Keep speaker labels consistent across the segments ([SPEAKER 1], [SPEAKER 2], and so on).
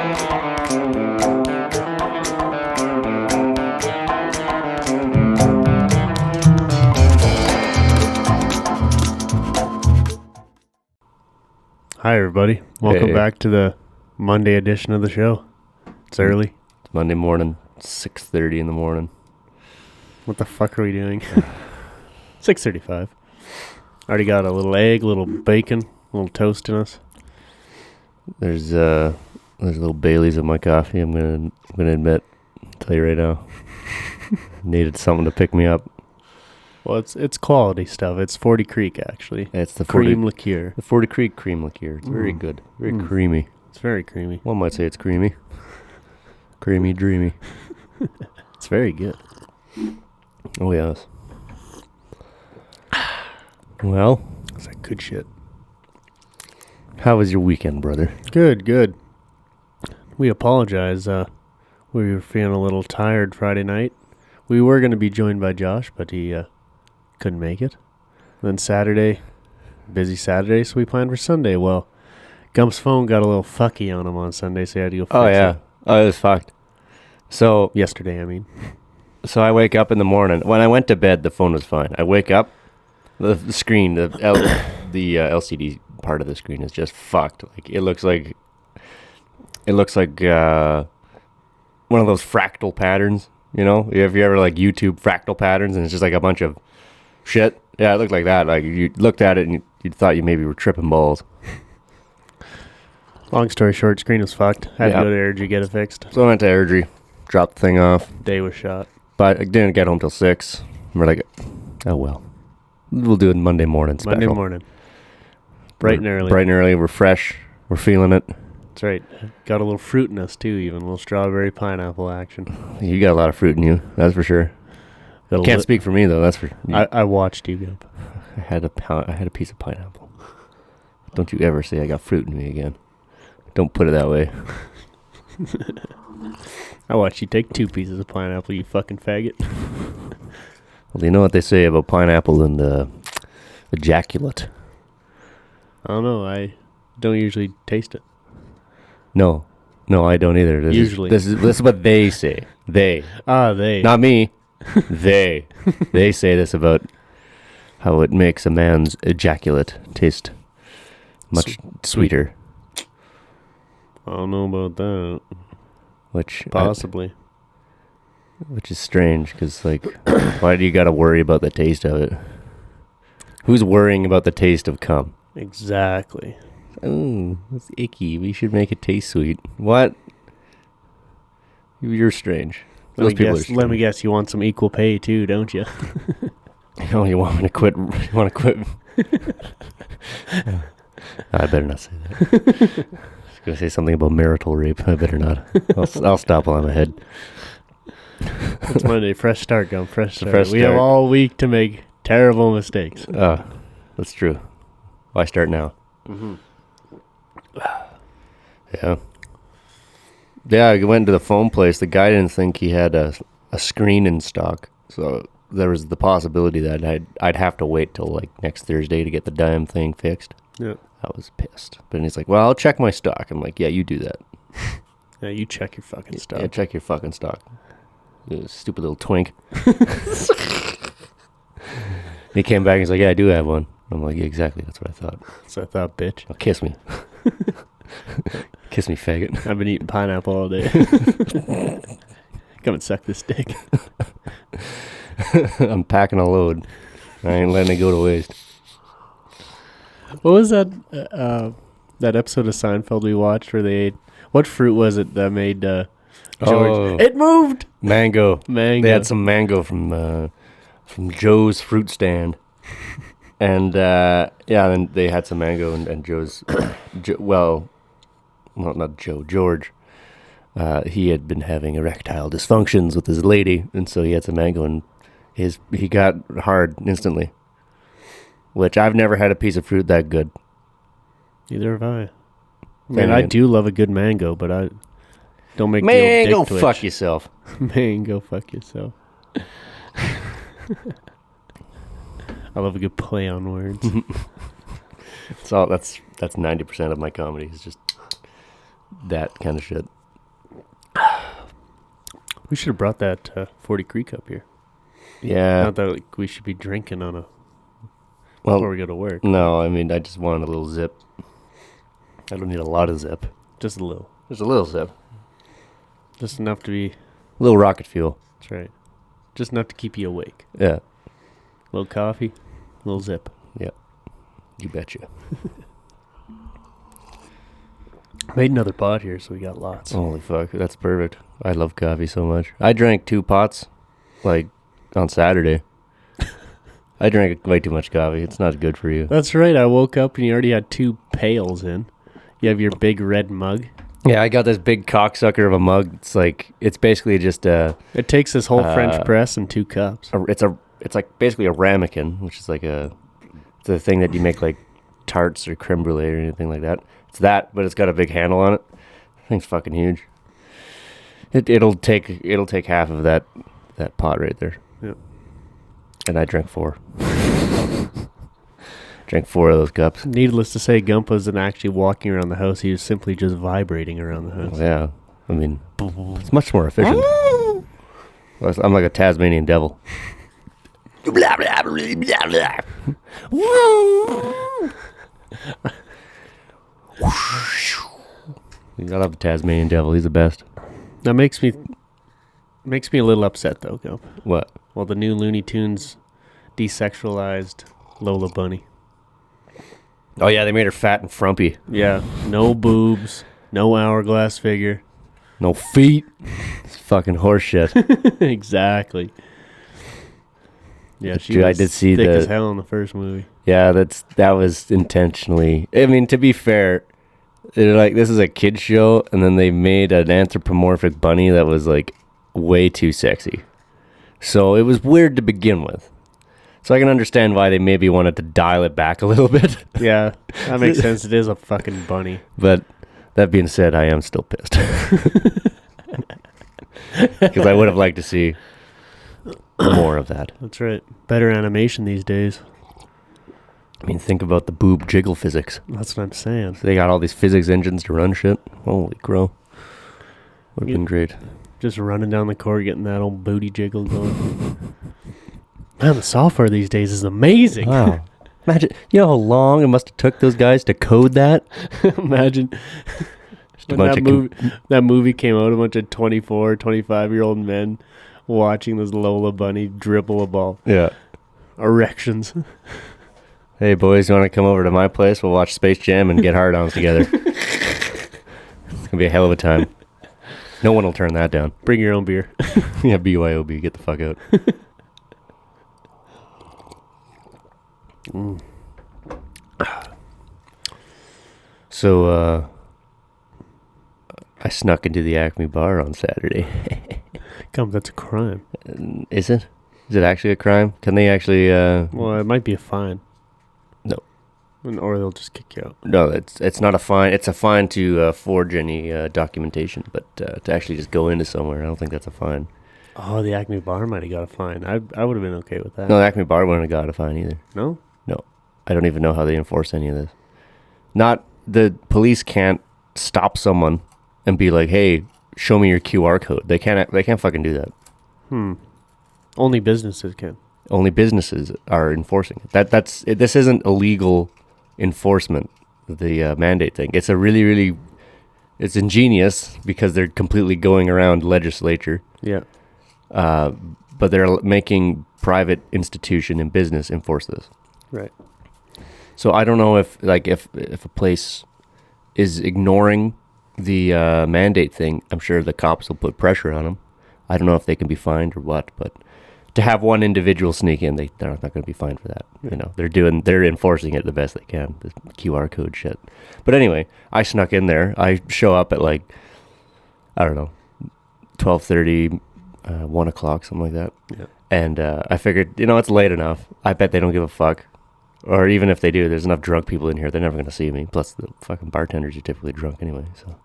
[SPEAKER 1] Hi, everybody. Welcome back to the Monday edition of the show. It's early.
[SPEAKER 2] It's Monday morning, 6:30 in the morning.
[SPEAKER 1] What the fuck are we doing? 6:35. Already got a little egg, a little bacon, a little toast in us.
[SPEAKER 2] There's little Baileys in my coffee. I'm gonna admit, tell you right now, needed something to pick me up.
[SPEAKER 1] Well, it's quality stuff. It's 40 Creek, actually.
[SPEAKER 2] It's the
[SPEAKER 1] cream liqueur.
[SPEAKER 2] The 40 Creek cream liqueur. It's very good. Very creamy.
[SPEAKER 1] It's very creamy.
[SPEAKER 2] One might say it's creamy. Creamy, dreamy.
[SPEAKER 1] It's very good.
[SPEAKER 2] Oh, yes. Well.
[SPEAKER 1] It's like good shit.
[SPEAKER 2] How was your weekend, brother?
[SPEAKER 1] Good. We apologize. We were feeling a little tired Friday night. We were going to be joined by Josh, but he couldn't make it. Then Saturday, busy Saturday, so we planned for Sunday. Well, Gump's phone got a little fucky on him on Sunday, so he had to go fix it.
[SPEAKER 2] Oh, yeah. Oh, it was fucked. So
[SPEAKER 1] yesterday, I mean.
[SPEAKER 2] So I wake up in the morning. When I went to bed, the phone was fine. I wake up, the screen, the LCD part of the screen is just fucked. Like it looks like one of those fractal patterns. You know, if you ever like YouTube fractal patterns, and it's just like a bunch of shit. Yeah, it looked like that. Like you looked at it and you thought you maybe were tripping balls.
[SPEAKER 1] Long story short, screen was fucked. Had to go to Airdrie, get it fixed.
[SPEAKER 2] So I went to Airdrie, dropped the thing off.
[SPEAKER 1] Day was shot.
[SPEAKER 2] But I didn't get home till 6. We're like, oh well. We'll do it Monday morning special.
[SPEAKER 1] Monday morning. Bright and early.
[SPEAKER 2] Bright and early. We're fresh. We're feeling it.
[SPEAKER 1] That's right. Got a little fruit in us, too, even. A little strawberry pineapple action.
[SPEAKER 2] You got a lot of fruit in you. That's for sure. Can't speak for me, though. That's for...
[SPEAKER 1] I watched you, Gump.
[SPEAKER 2] I had a piece of pineapple. Don't you ever say I got fruit in me again. Don't put it that way.
[SPEAKER 1] I watched you take 2 pieces of pineapple, you fucking faggot.
[SPEAKER 2] Well, you know what they say about pineapple and ejaculate?
[SPEAKER 1] I don't know. I don't usually taste it.
[SPEAKER 2] No, I don't either. This is what they say. They.
[SPEAKER 1] They.
[SPEAKER 2] Not me. They. They say this about how it makes a man's ejaculate taste much sweeter.
[SPEAKER 1] I don't know about that.
[SPEAKER 2] Which
[SPEAKER 1] possibly.
[SPEAKER 2] Which is strange, because, like, why do you got to worry about the taste of it? Who's worrying about the taste of cum?
[SPEAKER 1] Exactly.
[SPEAKER 2] Oh, that's icky. We should make it taste sweet. What? You're strange. Those people are strange.
[SPEAKER 1] Let me guess, you want some equal pay, too, don't you?
[SPEAKER 2] Oh, you want me to quit? You want to quit? I better not say that. I was going to say something about marital rape. I better not. I'll stop while I'm ahead.
[SPEAKER 1] It's Monday. Fresh start, Gum. Fresh start. We have all week to make terrible mistakes.
[SPEAKER 2] That's true. Why start now?
[SPEAKER 1] Mm-hmm.
[SPEAKER 2] Yeah. Yeah, I went to the phone place. The guy didn't think he had a screen in stock. So there was the possibility that I'd have to wait till like next Thursday to get the damn thing fixed.
[SPEAKER 1] Yeah.
[SPEAKER 2] I was pissed. But he's like, well, I'll check my stock. I'm like, yeah, you do that.
[SPEAKER 1] Yeah, you check your fucking stock.
[SPEAKER 2] Yeah, check your fucking stock. You stupid little twink. He came back and he's like, yeah, I do have one. I'm like, yeah, exactly. That's what I thought.
[SPEAKER 1] So I thought, bitch.
[SPEAKER 2] Oh, kiss me. Kiss me, faggot.
[SPEAKER 1] I've been eating pineapple all day. Come and suck this dick.
[SPEAKER 2] I'm packing a load. I ain't letting it go to waste.
[SPEAKER 1] What was that episode of Seinfeld we watched where they ate... What fruit was it that made George...
[SPEAKER 2] Oh,
[SPEAKER 1] it moved!
[SPEAKER 2] Mango. They had some mango from Joe's fruit stand. And, then they had some mango and Joe's... not Joe, George. He had been having erectile dysfunctions with his lady, and so he had some mango, and he got hard instantly. Which I've never had a piece of fruit that good.
[SPEAKER 1] Neither have I. Man, I do love a good mango, but I don't make
[SPEAKER 2] mango. Fuck yourself.
[SPEAKER 1] Mango, fuck yourself. I love a good play on words.
[SPEAKER 2] So that's 90% of my comedy is just that kind of shit.
[SPEAKER 1] We should have brought that 40 Creek up here.
[SPEAKER 2] Yeah.
[SPEAKER 1] Not that we should be drinking before we go to work.
[SPEAKER 2] No, I mean, I just wanted a little zip. I don't need a lot of zip.
[SPEAKER 1] Just a little.
[SPEAKER 2] Just a little zip.
[SPEAKER 1] Just enough to be...
[SPEAKER 2] A little rocket fuel.
[SPEAKER 1] That's right. Just enough to keep you awake.
[SPEAKER 2] Yeah.
[SPEAKER 1] A little coffee, a little zip.
[SPEAKER 2] Yeah. You betcha.
[SPEAKER 1] Made another pot here, so we got lots.
[SPEAKER 2] Holy fuck, that's perfect. I love coffee so much. I drank 2 pots, on Saturday. I drank way too much coffee. It's not good for you.
[SPEAKER 1] That's right. I woke up and you already had 2 pails in. You have your big red mug.
[SPEAKER 2] Yeah, I got this big cocksucker of a mug. It's basically just a...
[SPEAKER 1] It takes this whole French press and 2 cups.
[SPEAKER 2] It's like basically a ramekin, which is it's the thing that you make like tarts or creme brulee or anything like that. It's that, but it's got a big handle on it. That thing's fucking huge. It'll take half of that pot right there.
[SPEAKER 1] Yep.
[SPEAKER 2] And I drank 4. Drank 4 of those cups.
[SPEAKER 1] Needless to say, Gump wasn't actually walking around the house. He was simply just vibrating around the house.
[SPEAKER 2] Yeah. I mean, it's much more efficient. I'm like a Tasmanian devil. You gotta have the Tasmanian devil. He's the best.
[SPEAKER 1] That makes me a little upset, though, Gump.
[SPEAKER 2] What?
[SPEAKER 1] Well, the new Looney Tunes desexualized Lola Bunny.
[SPEAKER 2] Oh, yeah, they made her fat and frumpy.
[SPEAKER 1] Yeah, no boobs, no hourglass figure.
[SPEAKER 2] No feet. It's fucking horseshit.
[SPEAKER 1] Exactly. Yeah,
[SPEAKER 2] Dude, I did see
[SPEAKER 1] thick as hell in the first movie.
[SPEAKER 2] Yeah, that was intentionally. I mean, to be fair, they're like, this is a kid's show, and then they made an anthropomorphic bunny that was like way too sexy. So it was weird to begin with. So I can understand why they maybe wanted to dial it back a little bit.
[SPEAKER 1] Yeah, that makes sense. It is a fucking bunny.
[SPEAKER 2] But that being said, I am still pissed. Because I would have liked to see more of that.
[SPEAKER 1] That's right. Better animation these days.
[SPEAKER 2] I mean, think about the boob jiggle physics.
[SPEAKER 1] That's what I'm saying.
[SPEAKER 2] So they got all these physics engines to run shit. Holy crow. Would have been great.
[SPEAKER 1] Just running down the court, getting that old booty jiggle going. Man, the software these days is amazing.
[SPEAKER 2] Wow. Imagine, you know how long it must have took those guys to code that?
[SPEAKER 1] Imagine when that movie came out, a bunch of 24, 25-year-old men watching this Lola Bunny dribble a ball.
[SPEAKER 2] Yeah.
[SPEAKER 1] Erections.
[SPEAKER 2] Hey, boys, you want to come over to my place? We'll watch Space Jam and get hard-ons together. It's going to be a hell of a time. No one will turn that down.
[SPEAKER 1] Bring your own beer.
[SPEAKER 2] Yeah, BYOB, get the fuck out. So, I snuck into the Acme bar on Saturday.
[SPEAKER 1] Come, that's a crime.
[SPEAKER 2] Is it? Is it actually a crime? Can they actually...
[SPEAKER 1] Well, it might be a fine.
[SPEAKER 2] No.
[SPEAKER 1] Or they'll just kick you out.
[SPEAKER 2] No, it's not a fine. It's a fine to forge any documentation, but to actually just go into somewhere, I don't think that's a fine.
[SPEAKER 1] Oh, the Acme bar might have got a fine. I would have been okay with that.
[SPEAKER 2] No, the Acme bar wouldn't have got a fine either.
[SPEAKER 1] No?
[SPEAKER 2] No. I don't even know how they enforce any of this. The police can't stop someone and be like, hey, show me your QR code. They can't fucking do that.
[SPEAKER 1] Only businesses can.
[SPEAKER 2] Only businesses are enforcing it. This isn't illegal enforcement, the mandate thing. It's a really, it's ingenious because they're completely going around legislature. Yeah. But they're making private institution and business enforce this. Right. So I don't know if a place is ignoring the mandate thing, I'm sure the cops will put pressure on them. I don't know if they can be fined or what, but to have one individual sneak in, they're not going to be fined for that. You know, they're enforcing it the best they can. The QR code shit. But anyway, I snuck in there. I show up at 12:30, 1 o'clock, something like that. Yeah. And I figured, it's late enough. I bet they don't give a fuck. Or even if they do, there's enough drunk people in here. They're never going to see me. Plus, the fucking bartenders are typically drunk anyway. So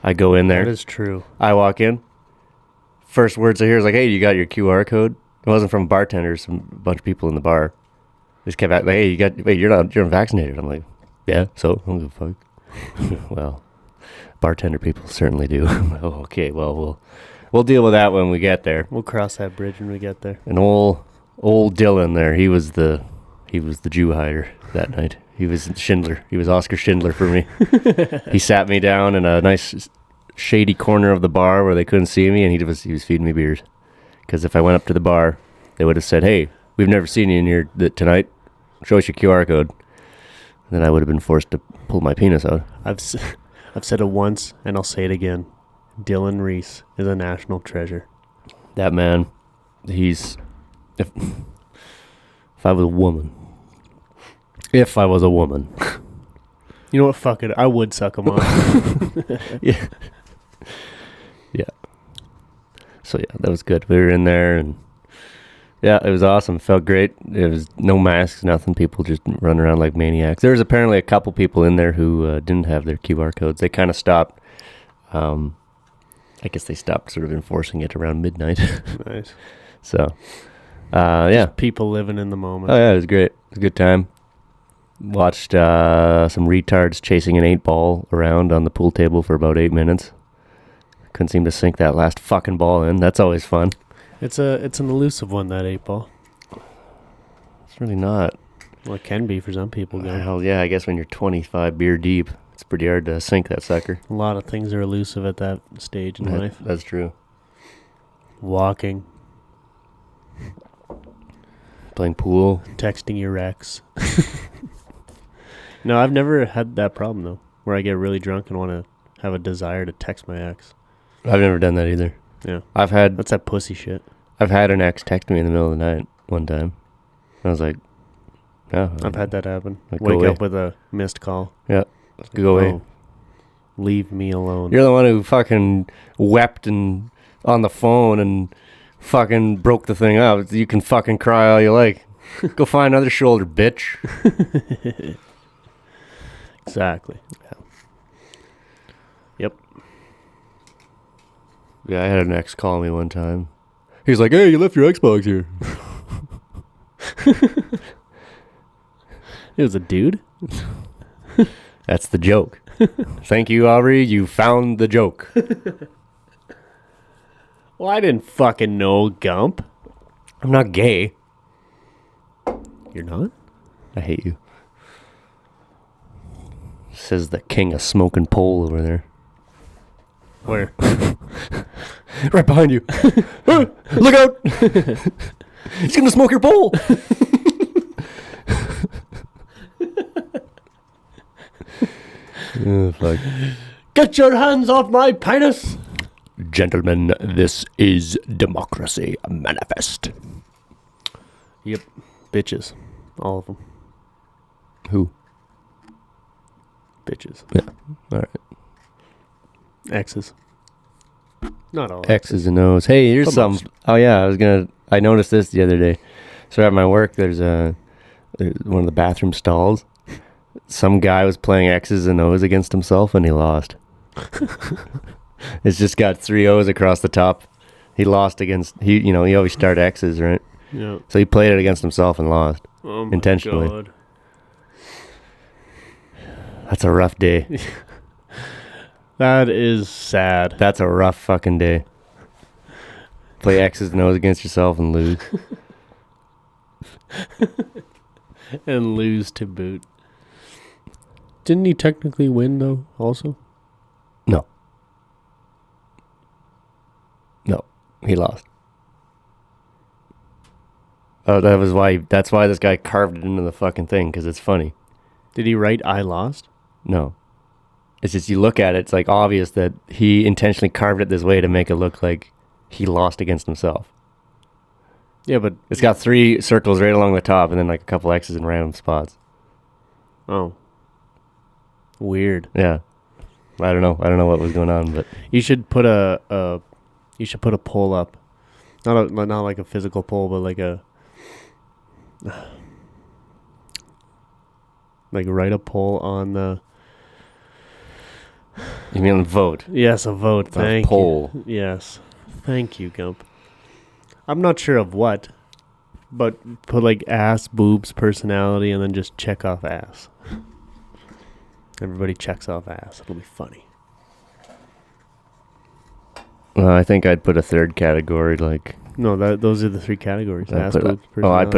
[SPEAKER 2] I go in there.
[SPEAKER 1] That is true.
[SPEAKER 2] I walk in. First words I hear is like, hey, you got your QR code? It wasn't from bartenders, some bunch of people in the bar. They just kept out, like, hey, you're unvaccinated. I'm like, yeah, so? I don't give a fuck. Well, bartender people certainly do. Oh, okay, well, We'll deal with that when we get there.
[SPEAKER 1] We'll cross that bridge when we get there.
[SPEAKER 2] And old Dylan there, he was the Jew hider that night. He was Schindler. He was Oscar Schindler for me. He sat me down in a nice shady corner of the bar where they couldn't see me, and he was feeding me beers. Because if I went up to the bar, they would have said, "Hey, we've never seen you in here tonight. Show us your QR code." And then I would have been forced to pull my penis out.
[SPEAKER 1] I've said it once, and I'll say it again. Dylan Reese is a national treasure.
[SPEAKER 2] That man, if I was a woman. If I was a woman.
[SPEAKER 1] You know what? Fuck it. I would suck him off.
[SPEAKER 2] Yeah. Yeah. So, yeah, that was good. We were in there, and, yeah, it was awesome. It felt great. It was no masks, nothing. People just running around like maniacs. There was apparently a couple people in there who didn't have their QR codes. They kind of stopped. I guess they stopped sort of enforcing it around midnight.
[SPEAKER 1] Nice.
[SPEAKER 2] So, yeah.
[SPEAKER 1] Just people living in the moment.
[SPEAKER 2] Oh, yeah, it was great. It was a good time. Watched some retards chasing an 8-ball around on the pool table for about 8 minutes. Couldn't seem to sink that last fucking ball in. That's always fun.
[SPEAKER 1] It's an elusive one, that 8-ball.
[SPEAKER 2] It's really not.
[SPEAKER 1] Well, it can be for some people.
[SPEAKER 2] Hell yeah, I guess when you're 25 beer deep, it's pretty hard to sink that sucker.
[SPEAKER 1] A lot of things are elusive at that stage in life.
[SPEAKER 2] That's true.
[SPEAKER 1] Walking.
[SPEAKER 2] Playing pool.
[SPEAKER 1] Texting your ex. No, I've never had that problem, though, where I get really drunk and want to have a desire to text my ex.
[SPEAKER 2] I've never done that either.
[SPEAKER 1] Yeah. That's that pussy shit.
[SPEAKER 2] I've had an ex text me in the middle of the night one time. I was like, yeah.
[SPEAKER 1] I've had that happen.
[SPEAKER 2] Like,
[SPEAKER 1] Wake up with a missed call.
[SPEAKER 2] Yeah. Go away.
[SPEAKER 1] Leave me alone.
[SPEAKER 2] You're the one who fucking wept and on the phone and fucking broke the thing up. You can fucking cry all you like. Go find another shoulder, bitch.
[SPEAKER 1] Exactly. Yeah. Yep.
[SPEAKER 2] Yeah, I had an ex call me one time. He's like, "Hey, you left your Xbox here."
[SPEAKER 1] It was a dude?
[SPEAKER 2] That's the joke. Thank you, Aubrey. You found the joke.
[SPEAKER 1] Well, I didn't fucking know, Gump.
[SPEAKER 2] I'm not gay.
[SPEAKER 1] You're not?
[SPEAKER 2] I hate you. Says the king of smoking pole over there.
[SPEAKER 1] Where?
[SPEAKER 2] Right behind you. Look out! He's gonna smoke your pole. Oh, fuck.
[SPEAKER 1] Get your hands off my penis!
[SPEAKER 2] Gentlemen, this is democracy manifest.
[SPEAKER 1] Yep. Bitches. All of them.
[SPEAKER 2] Who?
[SPEAKER 1] Bitches.
[SPEAKER 2] Yeah. All right.
[SPEAKER 1] Exes. Not all.
[SPEAKER 2] X's and O's. Hey, here's some. Oh yeah, I noticed this the other day. So at my work, there's one of the bathroom stalls. Some guy was playing X's and O's against himself, and he lost. It's just got 3 O's across the top. He lost against he always start X's, right?
[SPEAKER 1] Yeah.
[SPEAKER 2] So he played it against himself and lost.
[SPEAKER 1] Oh my
[SPEAKER 2] intentionally.
[SPEAKER 1] God.
[SPEAKER 2] That's a rough day.
[SPEAKER 1] That is sad.
[SPEAKER 2] That's a rough fucking day. Play X's and O's against yourself and lose.
[SPEAKER 1] And lose to boot. Didn't he technically win, though, also?
[SPEAKER 2] No. No. He lost. Oh, that's why this guy carved it into the fucking thing, because it's funny.
[SPEAKER 1] Did he write "I lost"?
[SPEAKER 2] No. It's just you look at it, it's like obvious that he intentionally carved it this way to make it look like he lost against himself.
[SPEAKER 1] Yeah, but
[SPEAKER 2] it's got 3 circles right along the top and then like a couple X's in random spots.
[SPEAKER 1] Oh. Weird.
[SPEAKER 2] Yeah. I don't know what was going on, but
[SPEAKER 1] you should put a poll up. Not like a physical poll, but like write a poll on the.
[SPEAKER 2] You mean vote?
[SPEAKER 1] Yes, a vote. Thank you.
[SPEAKER 2] Poll.
[SPEAKER 1] Yes. Thank you, Gump. I'm not sure of what, but put like ass, boobs, personality, and then just check off ass. Everybody checks off ass. It'll be funny.
[SPEAKER 2] I think I'd put a third category, like...
[SPEAKER 1] No, those are the 3 categories.
[SPEAKER 2] I'd put a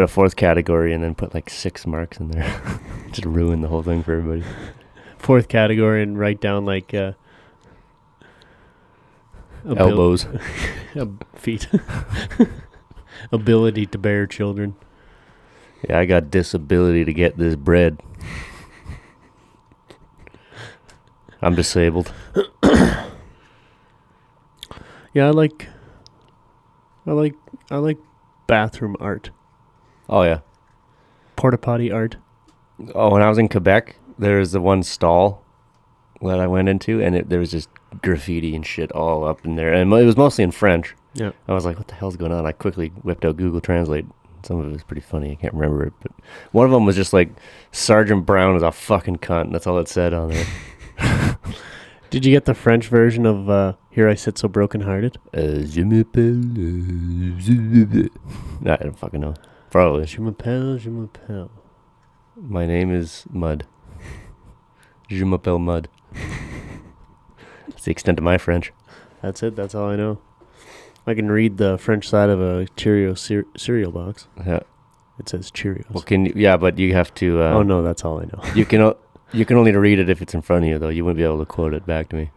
[SPEAKER 2] 4th category and then put like 6 marks in there. Just ruin the whole thing for everybody.
[SPEAKER 1] 4th category and write down like...
[SPEAKER 2] elbows.
[SPEAKER 1] Feet. Ability to bear children.
[SPEAKER 2] Yeah, I got disability to get this bread. I'm disabled.
[SPEAKER 1] Yeah, I like bathroom art.
[SPEAKER 2] Oh yeah.
[SPEAKER 1] Porta potty art.
[SPEAKER 2] Oh, when I was in Quebec, there was the one stall that I went into, and there was just graffiti and shit all up in there, and it was mostly in French.
[SPEAKER 1] Yeah.
[SPEAKER 2] I was like, what the hell's going on? I quickly whipped out Google Translate. Some of it was pretty funny. I can't remember it, but one of them was just like, Sergeant Brown is a fucking cunt. That's all it said on there.
[SPEAKER 1] Did you get the French version of Here I Sit So Broken-Hearted?
[SPEAKER 2] Je m'appelle... I don't fucking know. Probably.
[SPEAKER 1] Je m'appelle.
[SPEAKER 2] My name is Mud. Je m'appelle Mud. That's the extent of my French.
[SPEAKER 1] That's it. That's all I know. I can read the French side of a Cheerio cereal box.
[SPEAKER 2] Yeah.
[SPEAKER 1] It says Cheerios.
[SPEAKER 2] Well, but you have to...
[SPEAKER 1] oh, no, that's all I know.
[SPEAKER 2] You can only read it if it's in front of you, though. You wouldn't be able to quote it back to me.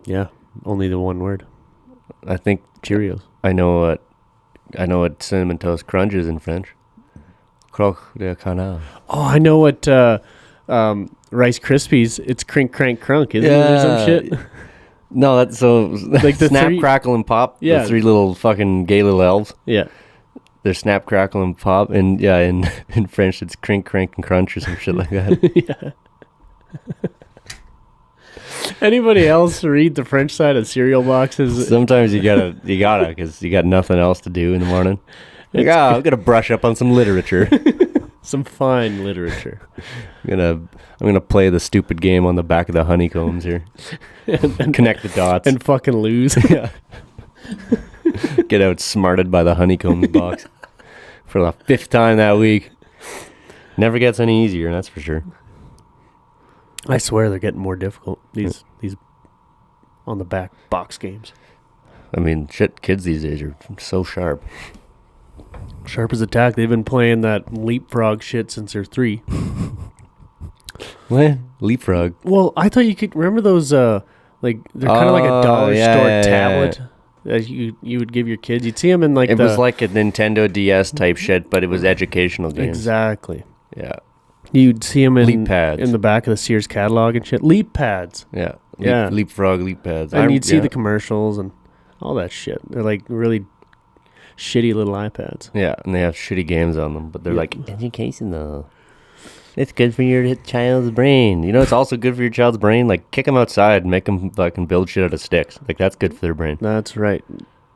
[SPEAKER 1] Yeah, only the one word.
[SPEAKER 2] I think
[SPEAKER 1] Cheerios.
[SPEAKER 2] I know what Cinnamon Toast Crunch is in French. Croque de canard.
[SPEAKER 1] Oh, I know what Rice Krispies. It's crink crank crunk, isn't it? Or some shit.
[SPEAKER 2] No, that's so like the Snap, Crackle, and Pop.
[SPEAKER 1] Yeah,
[SPEAKER 2] the 3 little fucking gay little elves.
[SPEAKER 1] Yeah,
[SPEAKER 2] they're Snap, Crackle, and Pop, and yeah, in French it's crink, crank, and crunch or some shit like that.
[SPEAKER 1] Yeah. Anybody else read the French side of cereal boxes?
[SPEAKER 2] Sometimes you gotta, because you got nothing else to do in the morning. Like, I'm gonna brush up on some literature.
[SPEAKER 1] Some fine literature.
[SPEAKER 2] I'm gonna play the stupid game on the back of the honeycombs here. and connect the dots.
[SPEAKER 1] And fucking lose.
[SPEAKER 2] Yeah. Get outsmarted by the honeycombs box. For the 5th time that week. Never gets any easier, that's for sure.
[SPEAKER 1] I swear they're getting more difficult. These on the back box games.
[SPEAKER 2] I mean, shit, kids these days are so sharp.
[SPEAKER 1] Sharp as a tack. They've been playing that leapfrog shit since they're 3.
[SPEAKER 2] What? Leapfrog?
[SPEAKER 1] Well, I thought you could remember those. They're kind of like a dollar store tablet that you would give your kids. You'd see them in like
[SPEAKER 2] it was like a Nintendo DS type shit, but it was educational games.
[SPEAKER 1] Exactly.
[SPEAKER 2] Yeah.
[SPEAKER 1] You'd see them
[SPEAKER 2] Leap pads
[SPEAKER 1] in the back of the Sears catalog and shit. Leap pads.
[SPEAKER 2] Yeah.
[SPEAKER 1] Yeah.
[SPEAKER 2] Leapfrog, leap pads.
[SPEAKER 1] And you'd see the commercials and all that shit. They're like really shitty little iPads.
[SPEAKER 2] Yeah, and they have shitty games on them, but they're like, education though. It's good for your child's brain. You know, it's also good for your child's brain. Like, kick them outside and make them fucking build shit out of sticks. Like, that's good for their brain.
[SPEAKER 1] That's right.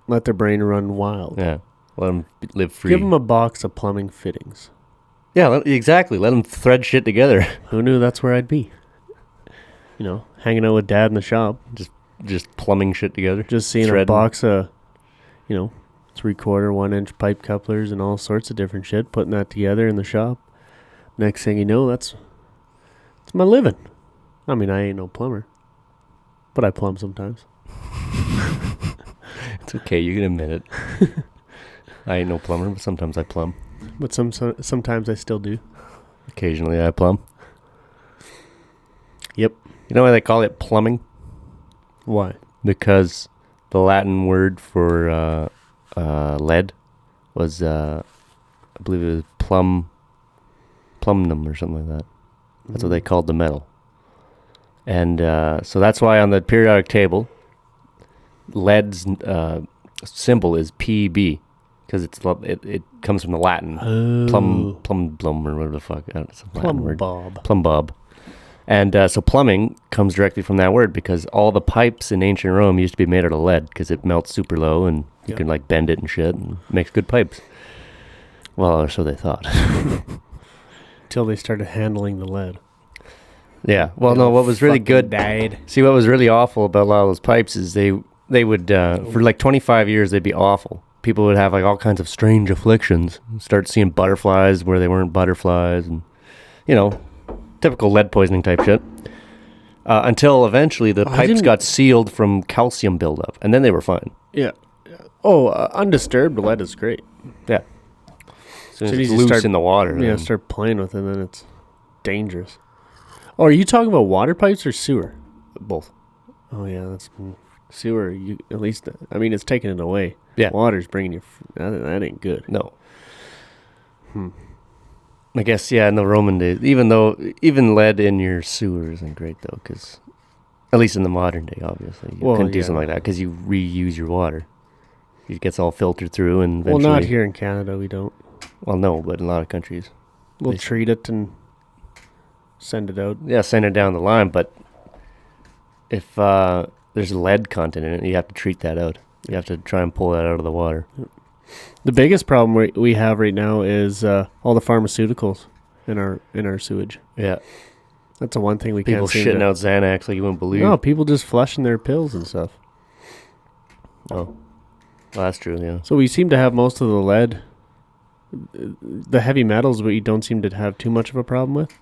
[SPEAKER 1] Let their brain run wild.
[SPEAKER 2] Yeah. Let them live free.
[SPEAKER 1] Give them a box of plumbing fittings.
[SPEAKER 2] Yeah, exactly. Let them thread shit together.
[SPEAKER 1] Who knew that's where I'd be? You know, hanging out with Dad in the shop.
[SPEAKER 2] Just plumbing shit together.
[SPEAKER 1] Just seeing a box of, 3/4, 1-inch pipe couplers and all sorts of different shit. Putting that together in the shop. Next thing you know, that's my living. I mean, I ain't no plumber. But I plumb sometimes.
[SPEAKER 2] It's okay. You can admit it. I ain't no plumber, but sometimes I plumb.
[SPEAKER 1] But sometimes I still do.
[SPEAKER 2] Occasionally I plumb.
[SPEAKER 1] Yep.
[SPEAKER 2] You know why they call it plumbing?
[SPEAKER 1] Why? Because
[SPEAKER 2] the Latin word for lead was, I believe it was plumnum or something like that. That's what they called the metal. And so that's why on the periodic table, lead's symbol is Pb. Because it comes from the Latin plum or whatever the fuck. It's a Latin word. Plumb bob. And so plumbing comes directly from that word because all the pipes in ancient Rome used to be made out of lead because it melts super low and you can like bend it and shit and makes good pipes. Well, or so they thought.
[SPEAKER 1] Until they started handling the lead.
[SPEAKER 2] Yeah. Well, no, what was really good. See, what was really awful about a lot of those pipes is they would, for like 25 years, they'd be awful. People would have like all kinds of strange afflictions, start seeing butterflies where they weren't butterflies, and typical lead poisoning type shit. Until eventually the pipes
[SPEAKER 1] didn't-
[SPEAKER 2] got sealed from calcium buildup, and then they were fine.
[SPEAKER 1] Yeah. Oh, undisturbed lead is great.
[SPEAKER 2] Yeah. As soon as
[SPEAKER 1] Soon
[SPEAKER 2] it's
[SPEAKER 1] as you
[SPEAKER 2] loose
[SPEAKER 1] start-
[SPEAKER 2] in the water.
[SPEAKER 1] Yeah,
[SPEAKER 2] then-
[SPEAKER 1] start playing with it, then it's dangerous. Oh, are you talking about water pipes or sewer?
[SPEAKER 2] both.
[SPEAKER 1] Oh, yeah, that's sewer. You at least, I mean, it's taking it away.
[SPEAKER 2] Yeah.
[SPEAKER 1] Water's bringing you. That ain't good.
[SPEAKER 2] No. I guess, yeah, in the Roman days, even lead in your sewer isn't great, though, because, at least in the modern day, obviously, you couldn't do something like that, because you reuse your water. It gets all filtered through, and eventually...
[SPEAKER 1] Well, not here in Canada, we don't.
[SPEAKER 2] Well, no, but in a lot of countries.
[SPEAKER 1] We'll
[SPEAKER 2] They-
[SPEAKER 1] treat it and send it out.
[SPEAKER 2] Yeah, send it down the line, but if there's lead content in it, you have to treat that out. You have to try and pull that out of the water.
[SPEAKER 1] The biggest problem we have right now is all the pharmaceuticals in our sewage.
[SPEAKER 2] Yeah.
[SPEAKER 1] That's the one thing we
[SPEAKER 2] People
[SPEAKER 1] can't seem
[SPEAKER 2] shitting
[SPEAKER 1] to...
[SPEAKER 2] out Xanax like you wouldn't believe.
[SPEAKER 1] No, people just flushing their pills and stuff.
[SPEAKER 2] Oh. Well, that's true, yeah.
[SPEAKER 1] So we seem to have most of the lead. The heavy metals we don't seem to have too much of a problem with.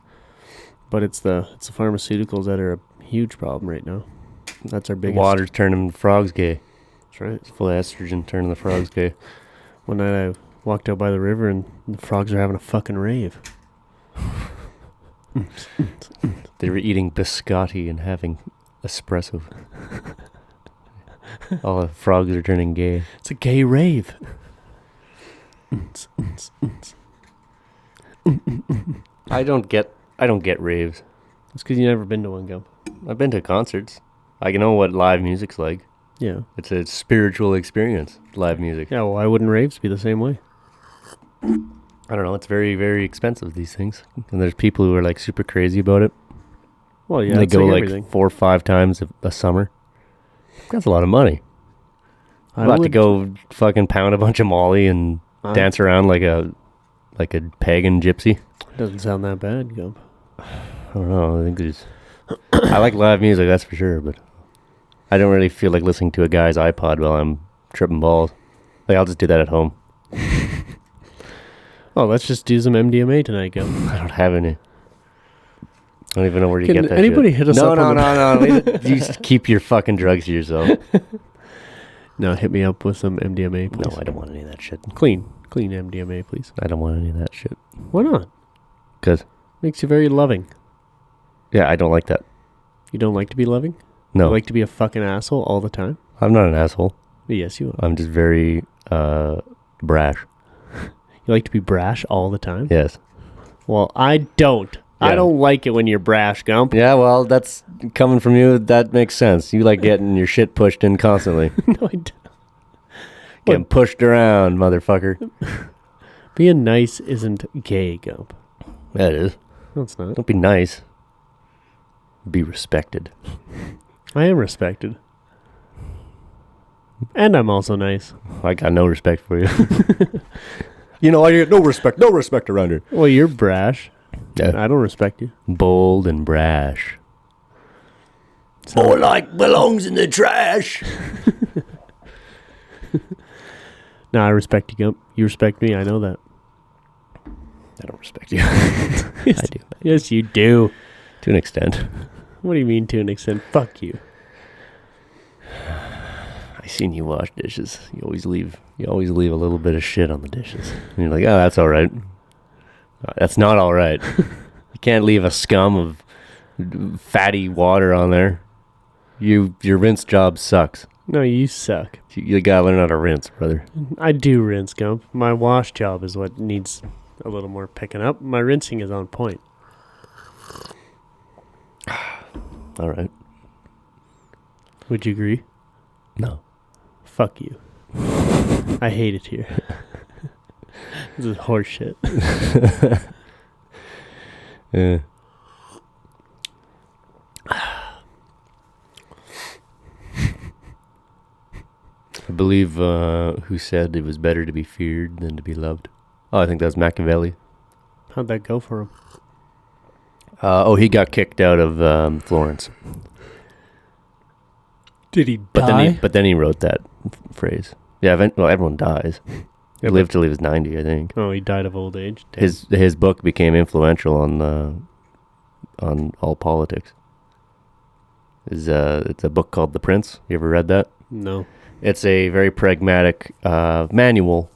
[SPEAKER 1] But it's the pharmaceuticals that are a huge problem right now. That's our biggest...
[SPEAKER 2] Water's turning frogs gay.
[SPEAKER 1] That's right.
[SPEAKER 2] It's full of estrogen turning the frogs gay.
[SPEAKER 1] One night I walked out by the river and the frogs are having a fucking rave.
[SPEAKER 2] They were eating biscotti and having espresso. All the frogs are turning gay.
[SPEAKER 1] It's a gay rave.
[SPEAKER 2] I don't get raves.
[SPEAKER 1] It's because you never been to one, Gump.
[SPEAKER 2] I've been to concerts. I know what live music's like.
[SPEAKER 1] Yeah.
[SPEAKER 2] It's a spiritual experience, live music.
[SPEAKER 1] Yeah, well, why wouldn't raves be the same way?
[SPEAKER 2] I don't know. It's very, very expensive, these things. And there's people who are like super crazy about it.
[SPEAKER 1] Well, yeah,
[SPEAKER 2] And they
[SPEAKER 1] it's
[SPEAKER 2] go like
[SPEAKER 1] everything.
[SPEAKER 2] 4 or 5 times a summer. That's a lot of money.
[SPEAKER 1] I
[SPEAKER 2] I'd have to
[SPEAKER 1] would-
[SPEAKER 2] go fucking pound a bunch of Molly and dance around like a pagan gypsy.
[SPEAKER 1] Doesn't sound that bad, Gump.
[SPEAKER 2] I don't know. I think there's... I like live music, that's for sure, but I don't really feel like listening to a guy's iPod while I'm tripping balls. Like, I'll just do that at home.
[SPEAKER 1] Oh, let's just do some MDMA tonight, Gump.
[SPEAKER 2] I don't have any. I don't even know where you
[SPEAKER 1] Can
[SPEAKER 2] get that
[SPEAKER 1] anybody
[SPEAKER 2] shit.
[SPEAKER 1] hit us
[SPEAKER 2] no,
[SPEAKER 1] up
[SPEAKER 2] No,
[SPEAKER 1] on
[SPEAKER 2] no, no. You just keep your fucking drugs to yourself.
[SPEAKER 1] No, hit me up with some MDMA, please.
[SPEAKER 2] No, I don't want any of that shit.
[SPEAKER 1] Clean MDMA, please.
[SPEAKER 2] I don't want any of that shit.
[SPEAKER 1] Why not?
[SPEAKER 2] Because,
[SPEAKER 1] Makes you very loving.
[SPEAKER 2] yeah, I don't like that.
[SPEAKER 1] You don't like to be loving?
[SPEAKER 2] No,
[SPEAKER 1] You like to be a fucking asshole all the time?
[SPEAKER 2] I'm not an asshole.
[SPEAKER 1] Yes, you are.
[SPEAKER 2] I'm just very brash.
[SPEAKER 1] You like to be brash all the time?
[SPEAKER 2] Yes.
[SPEAKER 1] Well, I don't. I
[SPEAKER 2] Yeah.
[SPEAKER 1] don't like it when you're brash, Gump.
[SPEAKER 2] Yeah, well, that's coming from you. That makes sense. You like getting your shit pushed in constantly.
[SPEAKER 1] No, I don't.
[SPEAKER 2] Getting pushed around, motherfucker.
[SPEAKER 1] Being nice isn't gay, Gump.
[SPEAKER 2] That is.
[SPEAKER 1] No, it's not.
[SPEAKER 2] Don't be nice. Be respected.
[SPEAKER 1] I am respected. And I'm also nice.
[SPEAKER 2] I got no respect for you. You know, I get no respect around here.
[SPEAKER 1] Well, you're brash.
[SPEAKER 2] Yeah.
[SPEAKER 1] I don't respect you.
[SPEAKER 2] Bold and brash.
[SPEAKER 1] So-
[SPEAKER 2] More like belongs in the trash.
[SPEAKER 1] No, I respect you, Gump. You respect me. I know that.
[SPEAKER 2] I don't respect you. I do.
[SPEAKER 1] Yes, you do.
[SPEAKER 2] To an extent.
[SPEAKER 1] What do you mean to an extent? Fuck you.
[SPEAKER 2] I seen you wash dishes. You always leave a little bit of shit on the dishes. And you're like, oh, that's all right. That's not all right. You can't leave a scum of fatty water on there. Your rinse job sucks.
[SPEAKER 1] No, you suck.
[SPEAKER 2] You gotta learn how to rinse, brother.
[SPEAKER 1] I do rinse, Gump. My wash job is what needs a little more picking up. My rinsing is on point.
[SPEAKER 2] All right.
[SPEAKER 1] Would you agree?
[SPEAKER 2] No.
[SPEAKER 1] Fuck you. I hate it here. This is horse shit.
[SPEAKER 2] Yeah. I believe who said it was better to be feared than to be loved. Oh, I think that's Machiavelli.
[SPEAKER 1] How'd that go for him?
[SPEAKER 2] He got kicked out of Florence.
[SPEAKER 1] Did he
[SPEAKER 2] But then he wrote that phrase. Yeah, everyone dies. He lived till he was 90, I think.
[SPEAKER 1] Oh, he died of old age. Damn.
[SPEAKER 2] His book became influential on all politics. It's a book called The Prince. You ever read that?
[SPEAKER 1] No.
[SPEAKER 2] It's a very pragmatic manual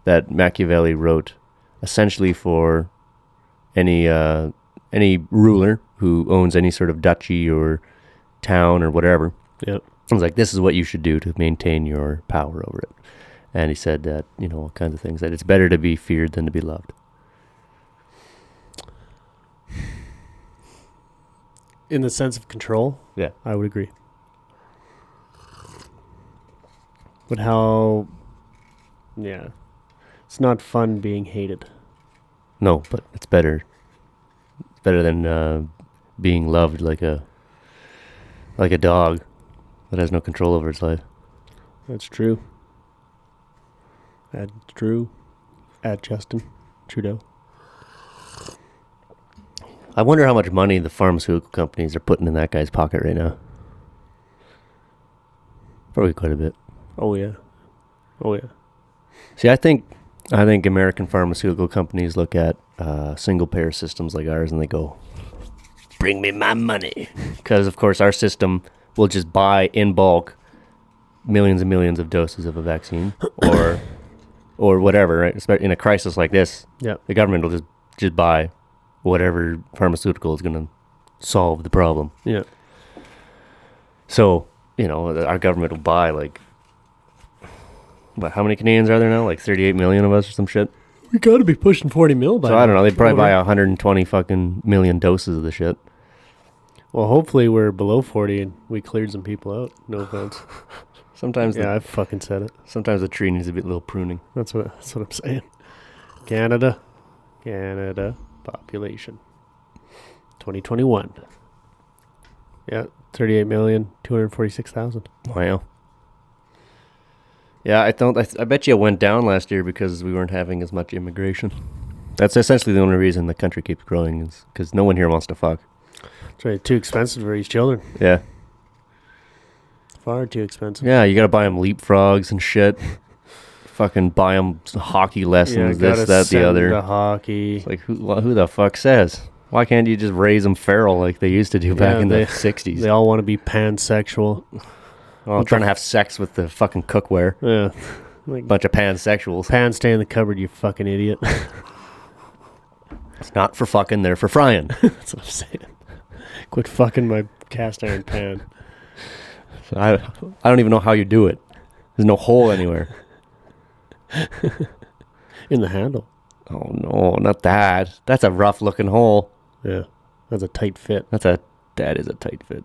[SPEAKER 2] that Machiavelli wrote, essentially for any ruler who owns any sort of duchy or town or whatever.
[SPEAKER 1] Yep.
[SPEAKER 2] It was like, this is what you should do to maintain your power over it. And he said that, all kinds of things, that it's better to be feared than to be loved.
[SPEAKER 1] In the sense of control?
[SPEAKER 2] Yeah.
[SPEAKER 1] I would agree. But how... Yeah. It's not fun being hated.
[SPEAKER 2] No, but it's better. It's better than being loved like a dog that has no control over its life.
[SPEAKER 1] That's true. That's true. At Justin Trudeau.
[SPEAKER 2] I wonder how much money the pharmaceutical companies are putting in that guy's pocket right now. Probably quite a bit.
[SPEAKER 1] Oh, yeah. Oh, yeah.
[SPEAKER 2] See, I think American pharmaceutical companies look at single-payer systems like ours and they go, bring me my money. Because, of course, our system will just buy in bulk millions and millions of doses of a vaccine or whatever, right? In a crisis like this,
[SPEAKER 1] Yep.
[SPEAKER 2] the government will just buy whatever pharmaceutical is going to solve the problem.
[SPEAKER 1] Yeah.
[SPEAKER 2] So, our government will buy how many Canadians are there now? Like 38 million of us or some shit?
[SPEAKER 1] We got to be pushing 40 mil by
[SPEAKER 2] So
[SPEAKER 1] now.
[SPEAKER 2] I don't know. They'd probably buy 120 fucking million doses of the shit.
[SPEAKER 1] Well, hopefully we're below 40 and we cleared some people out. No offense.
[SPEAKER 2] Sometimes,
[SPEAKER 1] I fucking said it.
[SPEAKER 2] sometimes the tree needs a little pruning.
[SPEAKER 1] That's what I'm saying. Canada, population, 2021. Yeah, 38,246,000.
[SPEAKER 2] Wow. Yeah, I bet you it went down last year because we weren't having as much immigration. That's essentially the only reason the country keeps growing is because no one here wants to fuck.
[SPEAKER 1] That's right. Too expensive to raise children.
[SPEAKER 2] Yeah.
[SPEAKER 1] Far too expensive.
[SPEAKER 2] Yeah, you gotta buy them leapfrogs and shit. Fucking buy them hockey lessons, this, that, the other.
[SPEAKER 1] The hockey.
[SPEAKER 2] It's like, who the fuck says? Why can't you just raise them feral like they used to do back in the 60s?
[SPEAKER 1] They all want to be pansexual.
[SPEAKER 2] All trying to have sex with the fucking cookware.
[SPEAKER 1] Yeah.
[SPEAKER 2] Bunch of pansexuals.
[SPEAKER 1] Pan stay in the cupboard, you fucking idiot.
[SPEAKER 2] It's not for fucking, they're for frying.
[SPEAKER 1] That's what I'm saying. Quit fucking my cast iron pan.
[SPEAKER 2] So I don't even know how you do it. There's no hole anywhere.
[SPEAKER 1] In the handle.
[SPEAKER 2] Oh no, not that. That's a rough looking hole.
[SPEAKER 1] Yeah. That's a tight fit.
[SPEAKER 2] That is a tight fit.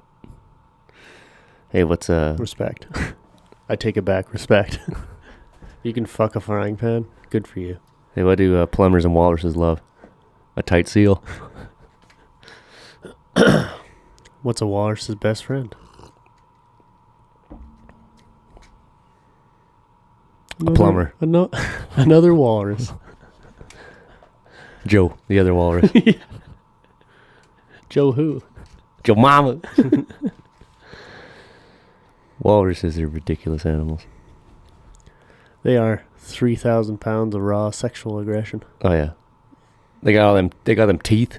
[SPEAKER 2] Hey, what's
[SPEAKER 1] Respect. I take it back. Respect. You can fuck a frying pan. Good for you.
[SPEAKER 2] Hey, what do plumbers and walruses love? A tight seal.
[SPEAKER 1] What's a walrus's best friend?
[SPEAKER 2] A plumber.
[SPEAKER 1] Another walrus.
[SPEAKER 2] Joe, the other walrus.
[SPEAKER 1] Joe who?
[SPEAKER 2] Joe Mama. Walruses are ridiculous animals.
[SPEAKER 1] They are 3,000 pounds of raw sexual aggression.
[SPEAKER 2] Oh yeah, they got them teeth,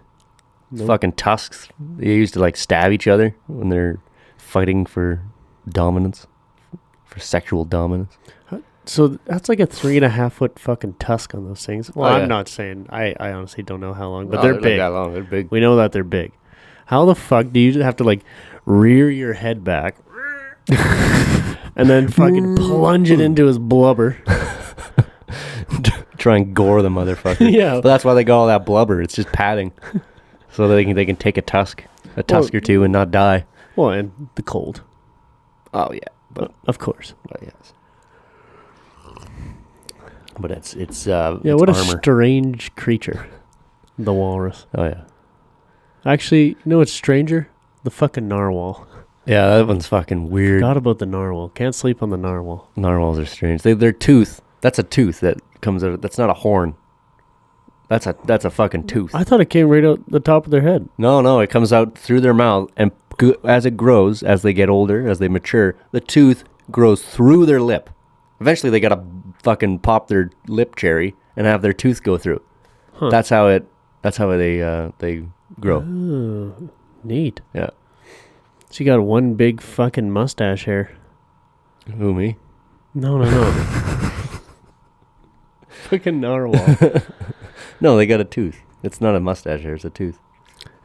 [SPEAKER 1] Nope.
[SPEAKER 2] fucking tusks. They used to stab each other when they're fighting for dominance, for sexual dominance.
[SPEAKER 1] So that's like a 3.5 foot fucking tusk on those things. Well,
[SPEAKER 2] Oh, yeah.
[SPEAKER 1] I'm not saying. I honestly don't know how long, but
[SPEAKER 2] No,
[SPEAKER 1] they're
[SPEAKER 2] not
[SPEAKER 1] big.
[SPEAKER 2] that long. They're big.
[SPEAKER 1] We know that they're big. How the fuck do you have to rear your head back and then fucking plunge it into his blubber?
[SPEAKER 2] Try and gore the motherfucker.
[SPEAKER 1] Yeah.
[SPEAKER 2] But that's why they got all that blubber. It's just padding, so that they can take a tusk or two, and not die.
[SPEAKER 1] Well, and the cold.
[SPEAKER 2] Oh yeah, but
[SPEAKER 1] Of course.
[SPEAKER 2] yes. But it's
[SPEAKER 1] Yeah,
[SPEAKER 2] it's
[SPEAKER 1] what a
[SPEAKER 2] armor.
[SPEAKER 1] strange creature. The walrus.
[SPEAKER 2] Oh yeah.
[SPEAKER 1] Actually, you know what's stranger? The fucking narwhal.
[SPEAKER 2] Yeah, that one's fucking weird.
[SPEAKER 1] Forgot about the narwhal. Can't sleep on the narwhal.
[SPEAKER 2] Narwhals are strange. Their tooth. That's a tooth that comes out. That's not a horn. That's a fucking tooth.
[SPEAKER 1] I thought it came right out the top of their head.
[SPEAKER 2] No, it comes out through their mouth, and as it grows, as they get older, as they mature, the tooth grows through their lip. Eventually, they gotta fucking pop their lip cherry and have their tooth go through.
[SPEAKER 1] Huh.
[SPEAKER 2] That's how they grow.
[SPEAKER 1] Oh, neat.
[SPEAKER 2] Yeah.
[SPEAKER 1] She got one big fucking mustache hair.
[SPEAKER 2] Who, me?
[SPEAKER 1] No. Fucking narwhal.
[SPEAKER 2] No, they got a tooth. It's not a mustache hair, it's a tooth.